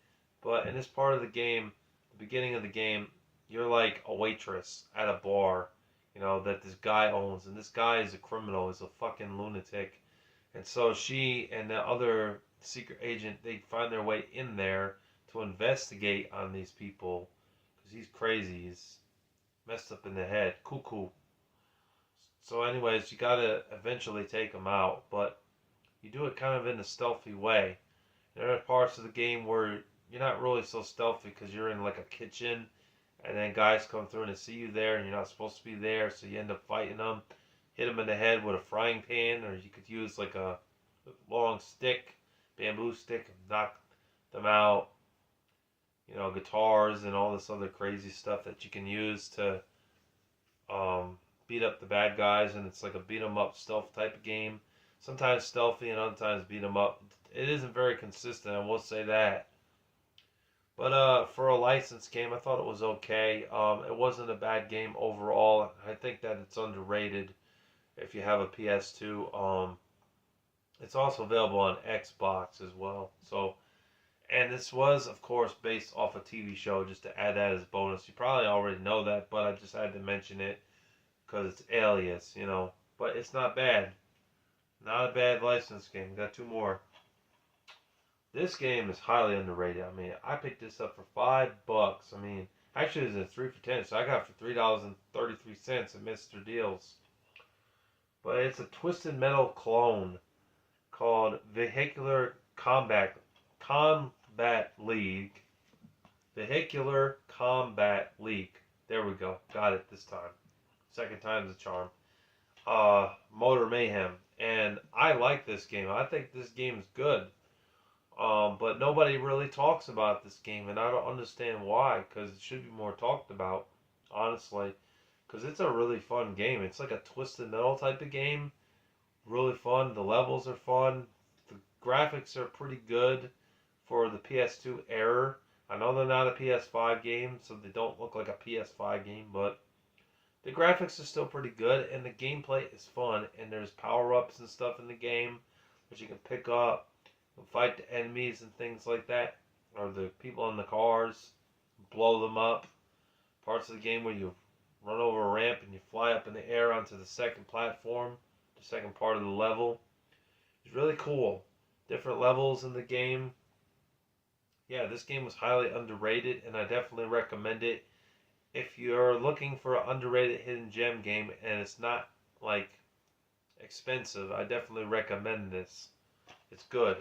A: but in this part of the game, the beginning of the game, you're like a waitress at a bar, you know, that this guy owns, and this guy is a criminal, is a fucking lunatic. And so she and the other secret agent, they find their way in there to investigate on these people because he's crazy, he's messed up in the head, cuckoo. So anyways, you gotta eventually take him out, but you do it kind of in a stealthy way. There are parts of the game where you're not really so stealthy because you're in like a kitchen, and then guys come through and they see you there, and you're not supposed to be there, so you end up fighting them, hit them in the head with a frying pan, or you could use like a long stick, bamboo stick, and knock them out. You know, guitars and all this other crazy stuff that you can use to beat up the bad guys, and it's like a beat 'em up stealth type of game. Sometimes stealthy and other times beat 'em up. It isn't very consistent, I will say that. But for a licensed game, I thought it was okay. It wasn't a bad game overall. I think that it's underrated if you have a PS2. It's also available on Xbox as well. So, and this was, of course, based off a TV show, just to add that as a bonus. You probably already know that, but I just had to mention it because it's Alias, you know. But it's not bad. Not a bad licensed game. Got two more. This game is highly underrated. I mean, I picked this up for $5. I mean, actually, it's a 3 for $10, so I got it for $3.33 at Mr. Deals. But it's a Twisted Metal clone called Vehicular Combat League. Vehicular Combat League. There we go. Got it this time. Second time's a charm. Motor Mayhem. And I like this game. I think this game's good. But nobody really talks about this game, and I don't understand why, because it should be more talked about, honestly, because it's a really fun game. It's like a Twisted Metal type of game, really fun. The levels are fun. The graphics are pretty good for the PS2 era. I know they're not a PS5 game, so they don't look like a PS5 game, but the graphics are still pretty good, and the gameplay is fun, and there's power-ups and stuff in the game that you can pick up. Fight the enemies and things like that, or the people in the cars, blow them up. Parts of the game where you run over a ramp and you fly up in the air onto the second platform, the second part of the level. It's really cool. Different levels in the game. Yeah, this game was highly underrated, and I definitely recommend it. If you're looking for an underrated hidden gem game, and it's not like expensive, I definitely recommend this. It's good.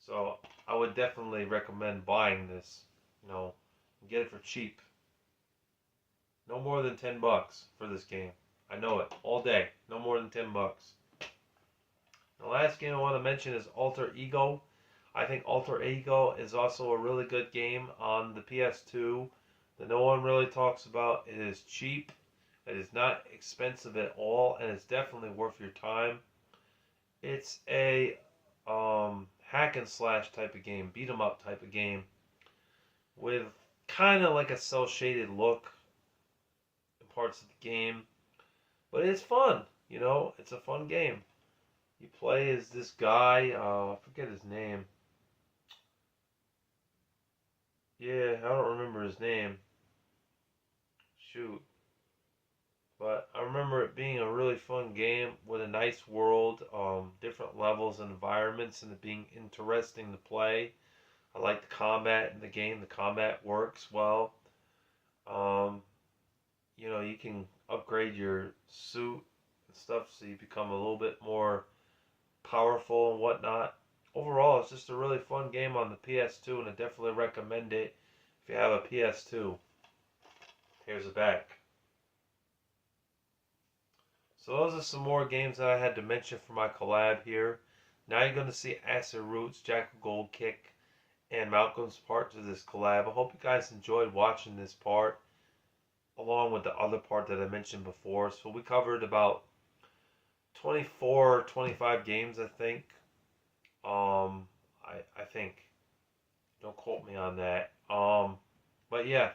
A: So I would definitely recommend buying this. Get it for cheap. No more than $10 for this game. I know it. All day. No more than $10. The last game I want to mention is Alter Ego. I think Alter Ego is also a really good game on the PS2 that no one really talks about. It is cheap. It is not expensive at all, and it's definitely worth your time. It's a hack and slash type of game, beat 'em up type of game, with kind of like a cel shaded look in parts of the game, but it's fun. It's a fun game. You play as this guy. I forget his name. Yeah, I don't remember his name. Shoot. But I remember it being a really fun game with a nice world, different levels and environments, and it being interesting to play. I like the combat in the game. The combat works well. Um, you can upgrade your suit and stuff so you become a little bit more powerful and whatnot. Overall, it's just a really fun game on the PS2, and I definitely recommend it if you have a PS2. Here's the back. So those are some more games that I had to mention for my collab here. Now you're going to see Acid Rootz, Jackal Gold Kick, and Malcolm's part to this collab. I hope you guys enjoyed watching this part, along with the other part that I mentioned before. So we covered about 24 or 25 games, I think. I think. Don't quote me on that. But yeah,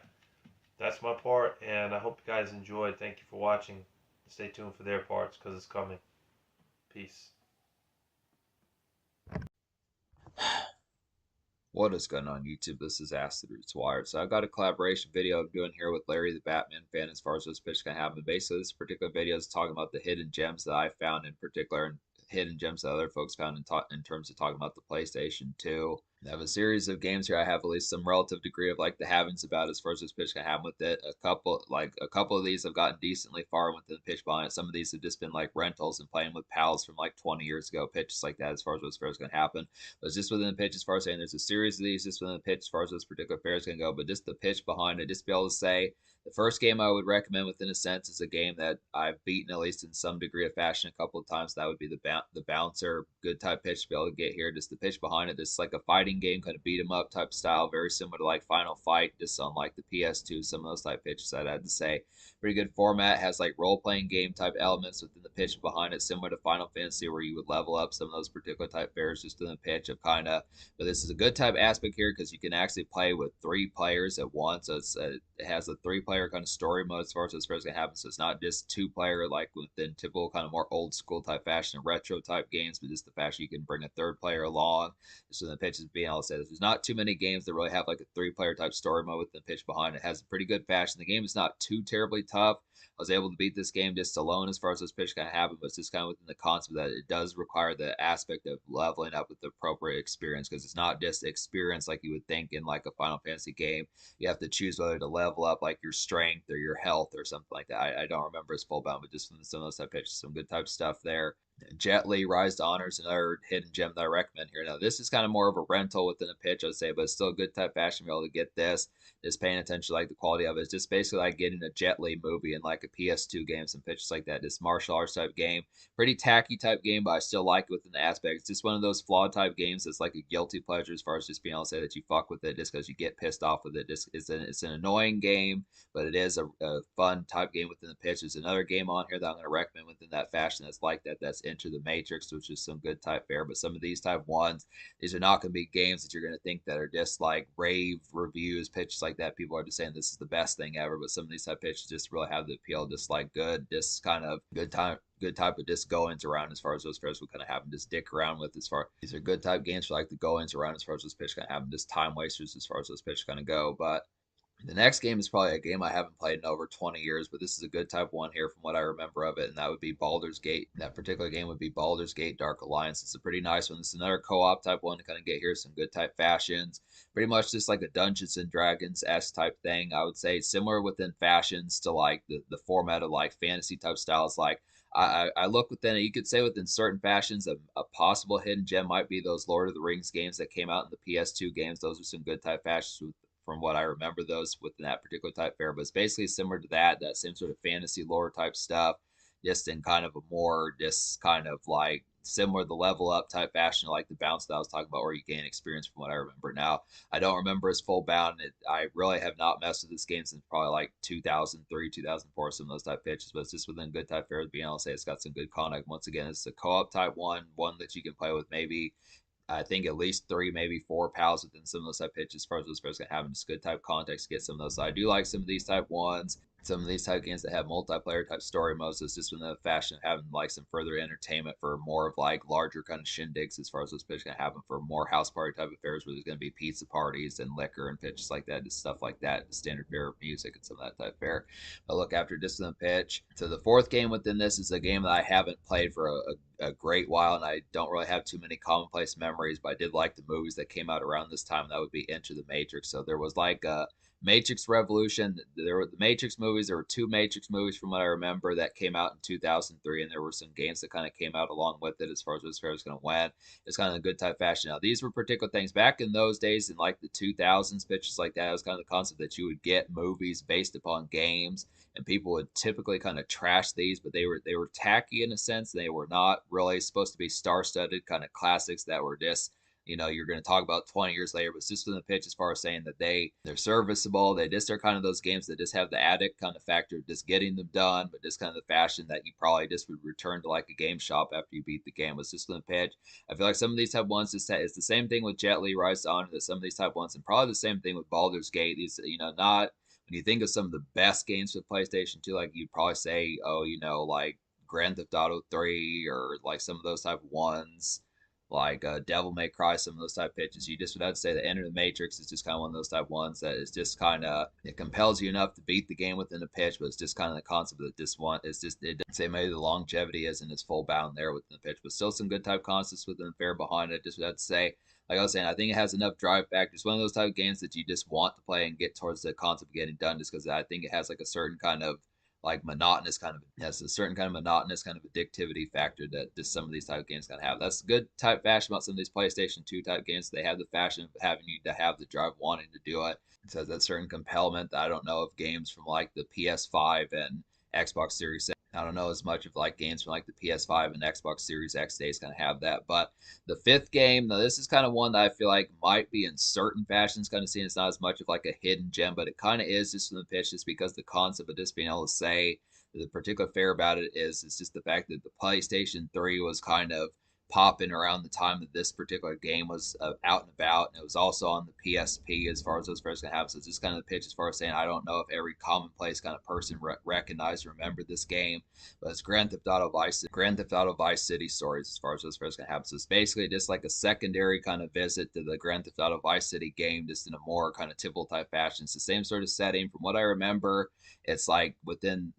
A: that's my part, and I hope you guys enjoyed. Thank you for watching. Stay tuned for their parts because it's coming. Peace.
B: What is going on YouTube? This is Acid Roots Wired. So I've got a collaboration video I'm doing here with Larry the Batman fan as far as this pitch can happen. Basically, this particular video is talking about the hidden gems that I found in particular, and hidden gems that other folks found in terms of talking about the PlayStation 2. I have a series of games here. I have at least some relative degree of like the havings about as far as this pitch can happen with it. A couple of these have gotten decently far within the pitch behind it. Some of these have just been like rentals and playing with pals from like 20 years ago, pitches like that as far as what's first going to happen. But it's just within the pitch as far as saying there's a series of these just within the pitch as far as this particular fair is going to go. But just the pitch behind it, just be able to say the first game I would recommend within a sense is a game that I've beaten at least in some degree of fashion a couple of times. That would be the bouncer, good type pitch to be able to get here. Just the pitch behind it, just like a fighting game, kind of beat 'em up type style, very similar to like Final Fight, just on like the PS2. Some of those type pitches I'd have to say. Pretty good format, has like role playing game type elements within the pitch behind it, similar to Final Fantasy, where you would level up some of those particular type fairs just in the pitch of kind of. But this is a good type aspect here because you can actually play with 3 players at once. So it has a 3-player kind of story mode as far as this first going to happen. So it's not just 2-player like within typical kind of more old school type fashion, retro type games, but just the fashion you can bring a 3rd player along. So the pitch is being able to say there's not too many games that really have like a 3-player type story mode with the pitch behind it. It has a pretty good fashion. The game is not too terribly tough. I was able to beat this game just alone as far as this pitch kind of happened, but it's just kind of within the concept that it does require the aspect of leveling up with the appropriate experience because it's not just experience like you would think in like a Final Fantasy game. You have to choose whether to level up like your strength or your health or something like that. I don't remember its full bound, but just from some of those type pitches, some good type stuff there. Jet Li, Rise to Honor is another hidden gem that I recommend here. Now, this is kind of more of a rental within a pitch, I'd say, but it's still a good type fashion to be able to get this. Just paying attention to like the quality of it. It's just basically like getting a Jet Li movie and like a PS2 game, some pitches like that. This martial arts type game. Pretty tacky type game, but I still like it within the aspect. It's just one of those flawed type games that's like a guilty pleasure as far as just being able to say that you fuck with it just because you get pissed off with it. Just it's an annoying game, but it is a fun type game within the pitch. There's another game on here that I'm going to recommend within that fashion that's like that. That's Enter the Matrix, which is some good type fare. But some of these type ones, these are not going to be games that you're going to think that are just like rave reviews, pitches like that. People are just saying this is the best thing ever. But some of these type pitches just really have the appeal, just like good, just kind of good type of just go-ins around as far as those fairs would kind of have just dick around with as far these are good type games for like the go-ins around as far as those pitch kind of have just time wasters as far as those pitch kind of go. But the next game is probably a game I haven't played in over 20 years, but this is a good type one here from what I remember of it, and that would be Baldur's Gate. That particular game would be Baldur's Gate Dark Alliance. It's a pretty nice one. It's another co-op type one to kind of get here, some good type fashions. Pretty much just like a Dungeons and Dragons-esque type thing. I would say similar within fashions to like the format of like fantasy type styles like I look within it. You could say within certain fashions, a possible hidden gem might be those Lord of the Rings games that came out in the PS2 games. Those are some good type fashions from what I remember. Those within that particular type fair, but it's basically similar to that same sort of fantasy lore type stuff, just in kind of a more just kind of like similar to the level up type fashion, like the bounce that I was talking about, where you gain experience from what I remember now. I don't remember his full bound. I really have not messed with this game since probably like 2003, 2004, some of those type pitches, but it's just within good type fair. Being able to say it's got some good content. Once again, it's a co-op type one that you can play with maybe I think at least three, maybe four pals within some of those type pitches. As far as those players can have just good type context to get some of those. So I do like some of these type ones. Some of these type games that have multiplayer type story modes. It's just within the fashion of having like some further entertainment for more of like larger kind of shindigs as far as those pitches can happen for more house party type affairs where there's going to be pizza parties and liquor and pitches like that, just stuff like that, standard fare of music and some of that type fare. But look, after distant pitch, so the fourth game within this is a game that I haven't played for a great while, and I don't really have too many commonplace memories, but I did like the movies that came out around this time. That would be Into the Matrix. So there was like Matrix Revolution. There were the Matrix movies. There were two Matrix movies from what I remember that came out in 2003, and there were some games that kind of came out along with it as far as which fair was going to win. It's kind of a good type fashion. Now, these were particular things back in those days in like the 2000s, pitches like that. It was kind of the concept that you would get movies based upon games, and people would typically kind of trash these, but they were tacky in a sense. They were not really supposed to be star-studded kind of classics that were just you're going to talk about 20 years later, but it's just in the pitch as far as saying that they're serviceable. They just are kind of those games that just have the addict kind of factor of just getting them done, but just kind of the fashion that you probably just would return to like a game shop after you beat the game. Was just in the pitch. I feel like some of these type ones it's the same thing with Jet Li Rise to Honor, that some of these type ones, and probably the same thing with Baldur's Gate. These not when you think of some of the best games for PlayStation 2, like you'd probably say, oh, like Grand Theft Auto 3 or like some of those type of ones, like Devil May Cry, some of those type pitches. You just would have to say that Enter the Matrix is just kind of one of those type ones that is just kind of, it compels you enough to beat the game within the pitch, but it's just kind of the concept that this one is just, it doesn't say maybe the longevity isn't as full bound there within the pitch, but still some good type concepts within the fair behind it. Just would have to say, like I was saying, I think it has enough drive factor. It's one of those type of games that you just want to play and get towards the concept of getting done, just because I think it has like a certain kind of like monotonous kind of, has a certain kind of monotonous kind of addictivity factor that just some of these type of games kind of have. That's good type fashion about some of these PlayStation 2 type games. They have the fashion of having you to have the drive wanting to do it. It says that certain compellment that I don't know of games from like the PS5 and Xbox Series. I don't know as much of like games from like the PS5 and Xbox Series X days kind of have that. But the fifth game, now this is kind of one that I feel like might be in certain fashions kind of seen. It's not as much of like a hidden gem, but it kind of is just from the pitch, just because the concept of just being able to say the particular fair about it is it's just the fact that the PlayStation 3 was kind of popping around the time that this particular game was out and about, and it was also on the PSP as far as those fairs can have. So it's just kind of the pitch as far as saying I don't know if every commonplace kind of person recognized or remembered this game, but it's Grand Theft Auto Vice City stories as far as those fairs can have. So it's basically just like a secondary kind of visit to the Grand Theft Auto Vice City game, just in a more kind of typical type fashion. It's the same sort of setting from what I remember. It's like within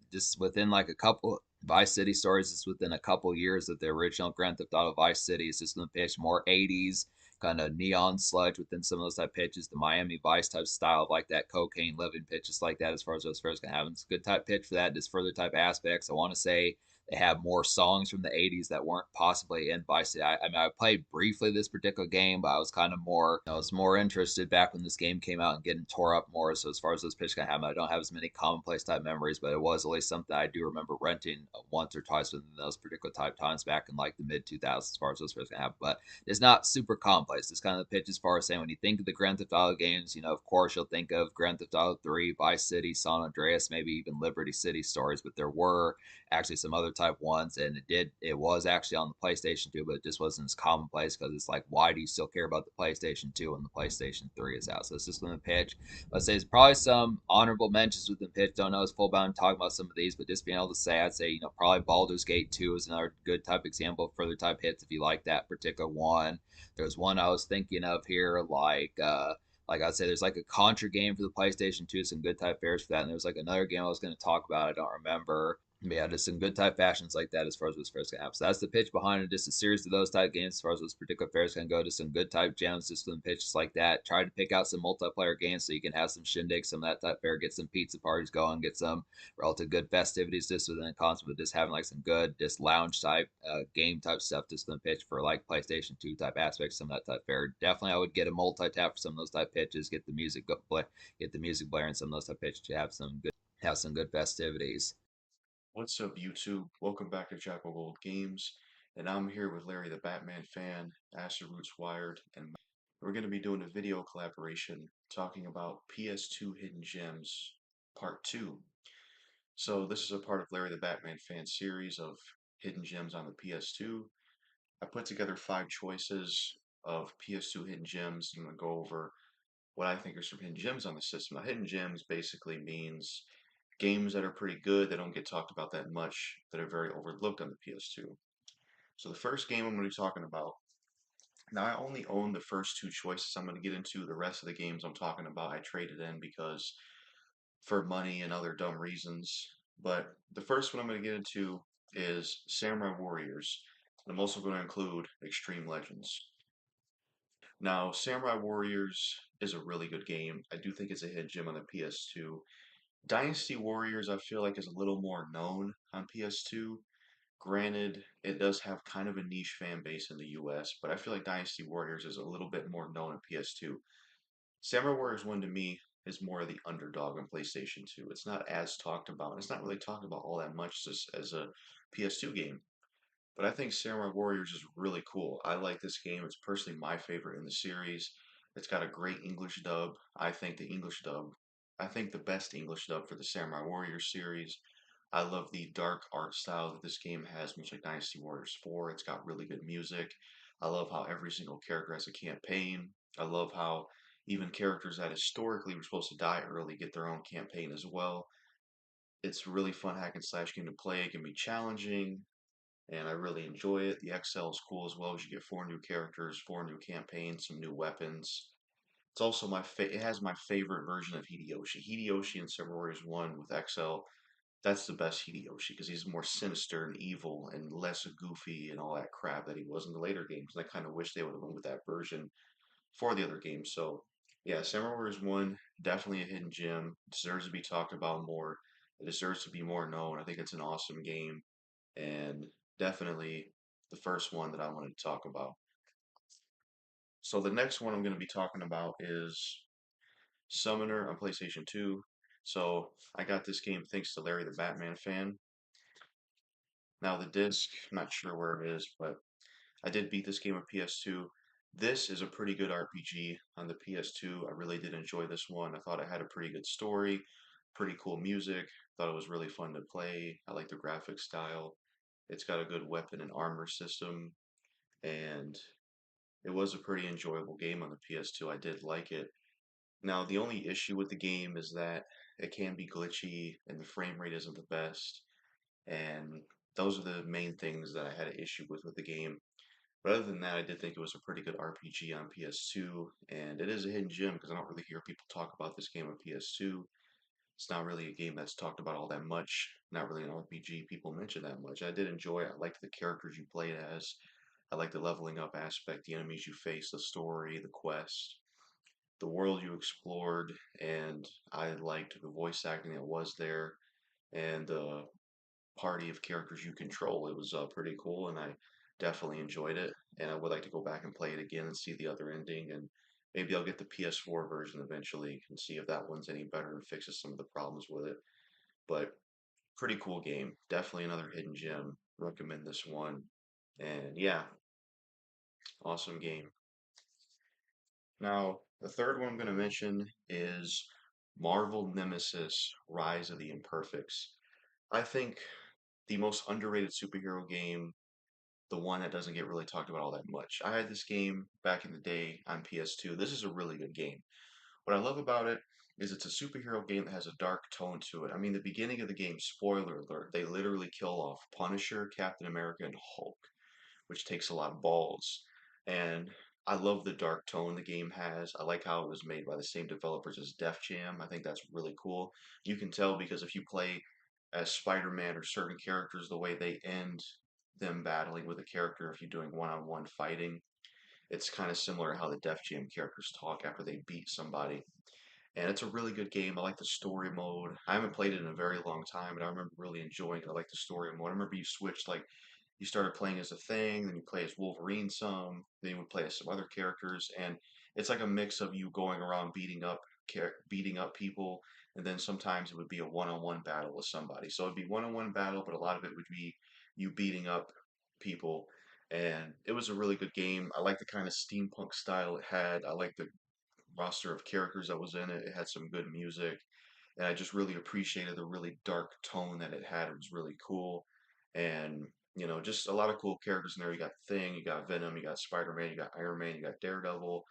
B: like a couple Vice City stories is within a couple years of the original Grand Theft Auto Vice City. It's just in the pitch more 80s kind of neon sludge within some of those type pitches, the Miami Vice type style of like that cocaine living pitches like that as far as those fairs can have. It's a good type pitch for that. Just further type aspects. I want to say they have more songs from the 80s that weren't possibly in Vice City. I mean, I played briefly this particular game, but I was kind of more, I was more interested back when this game came out and getting tore up more. So as far as those pitches can happen, I don't have as many commonplace type memories, but it was at least something I do remember renting once or twice within those particular type times back in like the mid 2000s as far as those pitches can happen. But it's not super complex. It's kind of the pitch as far as saying when you think of the Grand Theft Auto games, of course you'll think of Grand Theft Auto 3, Vice City, San Andreas, maybe even Liberty City stories, but there were actually some other type ones, and it was actually on the PlayStation 2, but it just wasn't as commonplace because it's like, why do you still care about the PlayStation 2 when the PlayStation 3 is out? So it's just in the pitch. Let's say there's probably some honorable mentions within the pitch. Don't know as full bound talking about some of these, but just being able to say, I'd say probably Baldur's Gate 2 is another good type example of further type hits if you like that particular one. There's one I was thinking of here, like I'd say there's like a Contra game for the PlayStation 2, some good type fairs for that. And there's like another game I was going to talk about, I don't remember. But yeah, just some good type fashions like that as far as what's first gonna happen. So that's the pitch behind it. Just a series of those type games as far as those particular fairs can go. To some good type gems, just some pitches like that. Try to pick out some multiplayer games so you can have some shindigs, some of that type fair, get some pizza parties going, get some relative good festivities just within the concept of just having like some good just lounge type game type stuff just in the pitch for like PlayStation 2 type aspects, some of that type fair. Definitely I would get a multi tap for some of those type pitches, get the music get the music blaring, some of those type pitches to have some good festivities.
C: What's up, YouTube? Welcome back to Jackal Gold Games, and I'm here with Larry the Batman fan, Rootz Wired, and we're going to be doing a video collaboration talking about PS2 Hidden Gems Part 2. So this is a part of Larry the Batman fan series of hidden gems on the PS2. I put together 5 choices of PS2 hidden gems. I'm going to go over what I think are some hidden gems on the system. Now, hidden gems basically means games that are pretty good that don't get talked about that much, that are very overlooked on the PS2. So the first game I'm going to be talking about, now I only own the first 2 choices I'm going to get into. The rest of the games I'm talking about I traded in because for money and other dumb reasons. But the first one I'm going to get into is Samurai Warriors. I'm also going to include Extreme Legends. Now, Samurai Warriors is a really good game. I do think it's a hidden gem on the PS2. Dynasty Warriors, I feel like, is a little more known on PS2. Granted, it does have kind of a niche fan base in the US, but I feel like Dynasty Warriors is a little bit more known on PS2. Samurai Warriors 1 to me is more of the underdog on PlayStation 2. It's not as talked about. It's not really talked about all that much as a PS2 game. But I think Samurai Warriors is really cool. I like this game. It's personally my favorite in the series. It's got a great English dub. I think the best English dub for the Samurai Warriors series. I love the dark art style that this game has, much like Dynasty Warriors 4. It's got really good music. I love how every single character has a campaign. I love how even characters that historically were supposed to die early get their own campaign as well. It's a really fun hack and slash game to play. It can be challenging and I really enjoy it. The XL is cool as well as you get 4 new characters, 4 new campaigns, some new weapons. It's also it has my favorite version of Hideyoshi. Hideyoshi in Samurai Warriors 1 with XL, that's the best Hideyoshi because he's more sinister and evil and less goofy and all that crap that he was in the later games. And I kind of wish they would have went with that version for the other games. So, yeah, Samurai Warriors 1, definitely a hidden gem. Deserves to be talked about more. It deserves to be more known. I think it's an awesome game and definitely the first one that I wanted to talk about. So the next one I'm going to be talking about is Summoner on PlayStation 2. So I got this game thanks to Larry the Batman fan. Now the disc, I'm not sure where it is, but I did beat this game on PS2. This is a pretty good RPG on the PS2. I really did enjoy this one. I thought it had a pretty good story, pretty cool music. Thought it was really fun to play. I like the graphic style. It's got a good weapon and armor system, and it was a pretty enjoyable game on the PS2. I did like it. Now, the only issue with the game is that it can be glitchy and the frame rate isn't the best, and those are the main things that I had an issue with the game. But other than that, I did think it was a pretty good RPG on PS2, and it is a hidden gem because I don't really hear people talk about this game on PS2. It's not really a game that's talked about all that much. Not really an RPG people mention that much. I did enjoy it. I liked the characters you played as. I liked the leveling up aspect, the enemies you faced, the story, the quest, the world you explored, and I liked the voice acting that was there and the party of characters you control. It was pretty cool, and I definitely enjoyed it. And I would like to go back and play it again and see the other ending. And maybe I'll get the PS4 version eventually and see if that one's any better and fixes some of the problems with it. But pretty cool game. Definitely another hidden gem. Recommend this one. And yeah, awesome game. Now, the third one I'm going to mention is Marvel Nemesis Rise of the Imperfects. I think the most underrated superhero game, the one that doesn't get really talked about all that much. I had this game back in the day on PS2. This is a really good game. What I love about it is it's a superhero game that has a dark tone to it. I mean, the beginning of the game, spoiler alert, they literally kill off Punisher, Captain America, and Hulk, which takes a lot of balls. And I love the dark tone the game has. I like how it was made by the same developers as Def Jam. I think that's really cool. You can tell because if you play as Spider-Man or certain characters, the way they end them battling with a character if you're doing one-on-one fighting. It's kind of similar to how the Def Jam characters talk after they beat somebody. And it's a really good game. I like the story mode. I haven't played it in a very long time, but I remember really enjoying it. I like the story mode. I remember you switched, like, you started playing as a Thing, then you play as Wolverine some, then you would play as some other characters, and it's like a mix of you going around beating up people, and then sometimes it would be a one-on-one battle with somebody. So it'd be one-on-one battle, but a lot of it would be you beating up people, and it was a really good game. I like the kind of steampunk style it had. I like the roster of characters that was in it. It had some good music, and I just really appreciated the really dark tone that it had. It was really cool, and just a lot of cool characters in there. You got Thing, you got Venom, you got Spider-Man, you got Iron Man, you got Daredevil.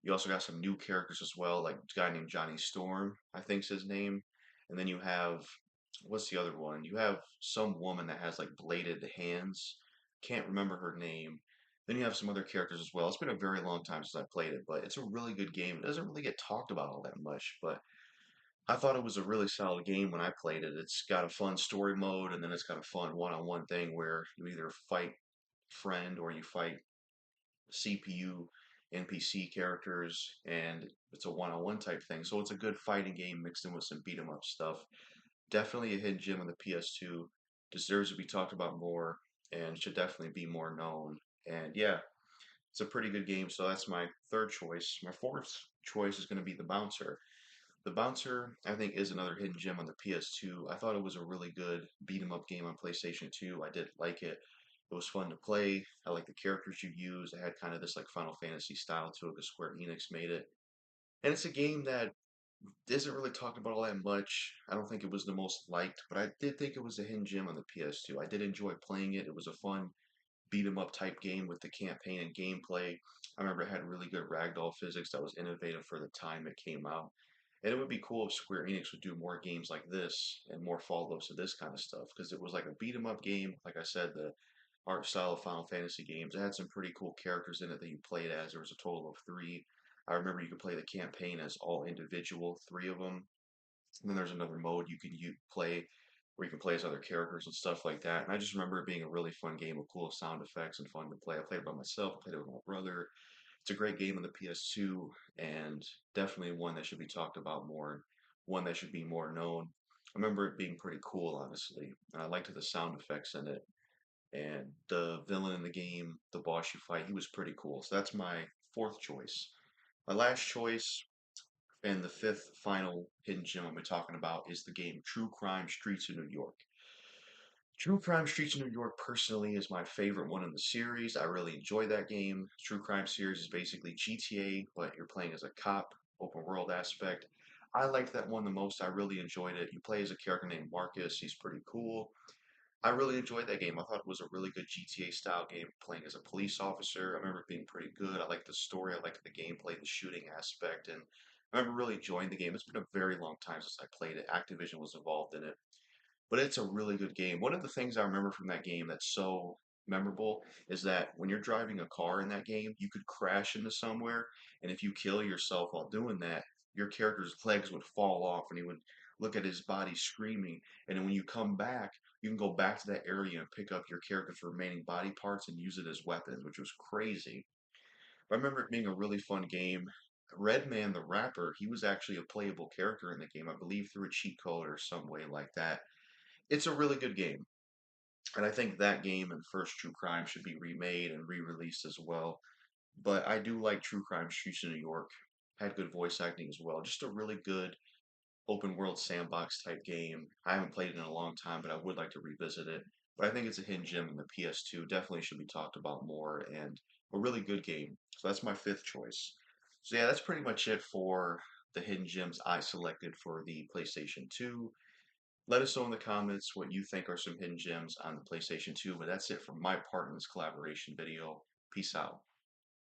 C: You also got some new characters as well, like a guy named Johnny Storm, I think's his name. And then you have, what's the other one? You have some woman that has like bladed hands. Can't remember her name. Then you have some other characters as well. It's been a very long time since I played it, but it's a really good game. It doesn't really get talked about all that much, but I thought it was a really solid game when I played it. It's got a fun story mode, and then it's got a fun one-on-one thing where you either fight friend or you fight CPU NPC characters, and it's a one-on-one type thing. So it's a good fighting game mixed in with some beat 'em up stuff. Definitely a hidden gem on the PS2. Deserves to be talked about more, and should definitely be more known. And yeah, it's a pretty good game. So that's my third choice. My fourth choice is going to be the Bouncer. The Bouncer, I think, is another hidden gem on the PS2. I thought it was a really good beat 'em up game on PlayStation 2. I did like it. It was fun to play. I like the characters you used. It had kind of this like Final Fantasy style to it because Square Enix made it. And it's a game that isn't really talked about all that much. I don't think it was the most liked, but I did think it was a hidden gem on the PS2. I did enjoy playing it. It was a fun beat 'em up type game with the campaign and gameplay. I remember it had really good ragdoll physics that was innovative for the time it came out. And it would be cool if Square Enix would do more games like this and more follow-ups to this kind of stuff because it was like a beat 'em up game. Like I said, the art style of Final Fantasy games. It had some pretty cool characters in it that you played as. There was a total of three. I remember you could play the campaign as all individual, three of them. And then there's another mode you play where you can play as other characters and stuff like that. And I just remember it being a really fun game with cool sound effects and fun to play. I played it by myself, I played it with my brother. It's a great game on the PS2 and definitely one that should be talked about more, one that should be more known. I remember it being pretty cool, honestly. And I liked the sound effects in it. And the villain in the game, the boss you fight, he was pretty cool. So that's my fourth choice. My last choice and the fifth final hidden gem I'm talking about is the game True Crime Streets of New York. True Crime Streets of New York personally is my favorite one in the series. I really enjoy that game. True Crime series is basically GTA, but you're playing as a cop, open world aspect. I liked that one the most. I really enjoyed it. You play as a character named Marcus. He's pretty cool. I really enjoyed that game. I thought it was a really good GTA style game, playing as a police officer. I remember it being pretty good. I liked the story, I liked the gameplay, the shooting aspect, and I remember really enjoying the game. It's been a very long time since I played it. Activision was involved in it, but it's a really good game. One of the things I remember from that game that's so memorable is that when you're driving a car in that game, you could crash into somewhere, and if you kill yourself while doing that, your character's legs would fall off, and he would look at his body screaming. And then when you come back, you can go back to that area and pick up your character's remaining body parts and use it as weapons, which was crazy. But I remember it being a really fun game. Redman the rapper, he was actually a playable character in the game, I believe through a cheat code or some way like that. It's a really good game. And I think that game and First True Crime should be remade and re-released as well. But I do like True Crime Streets of New York. Had good voice acting as well. Just a really good open world sandbox type game. I haven't played it in a long time, but I would like to revisit it. But I think it's a hidden gem in the PS2. Definitely should be talked about more and a really good game. So that's my fifth choice. So yeah, that's pretty much it for the hidden gems I selected for the PlayStation 2. Let us know in the comments what you think are some hidden gems on the PlayStation 2. But that's it for my part in this collaboration video. Peace out.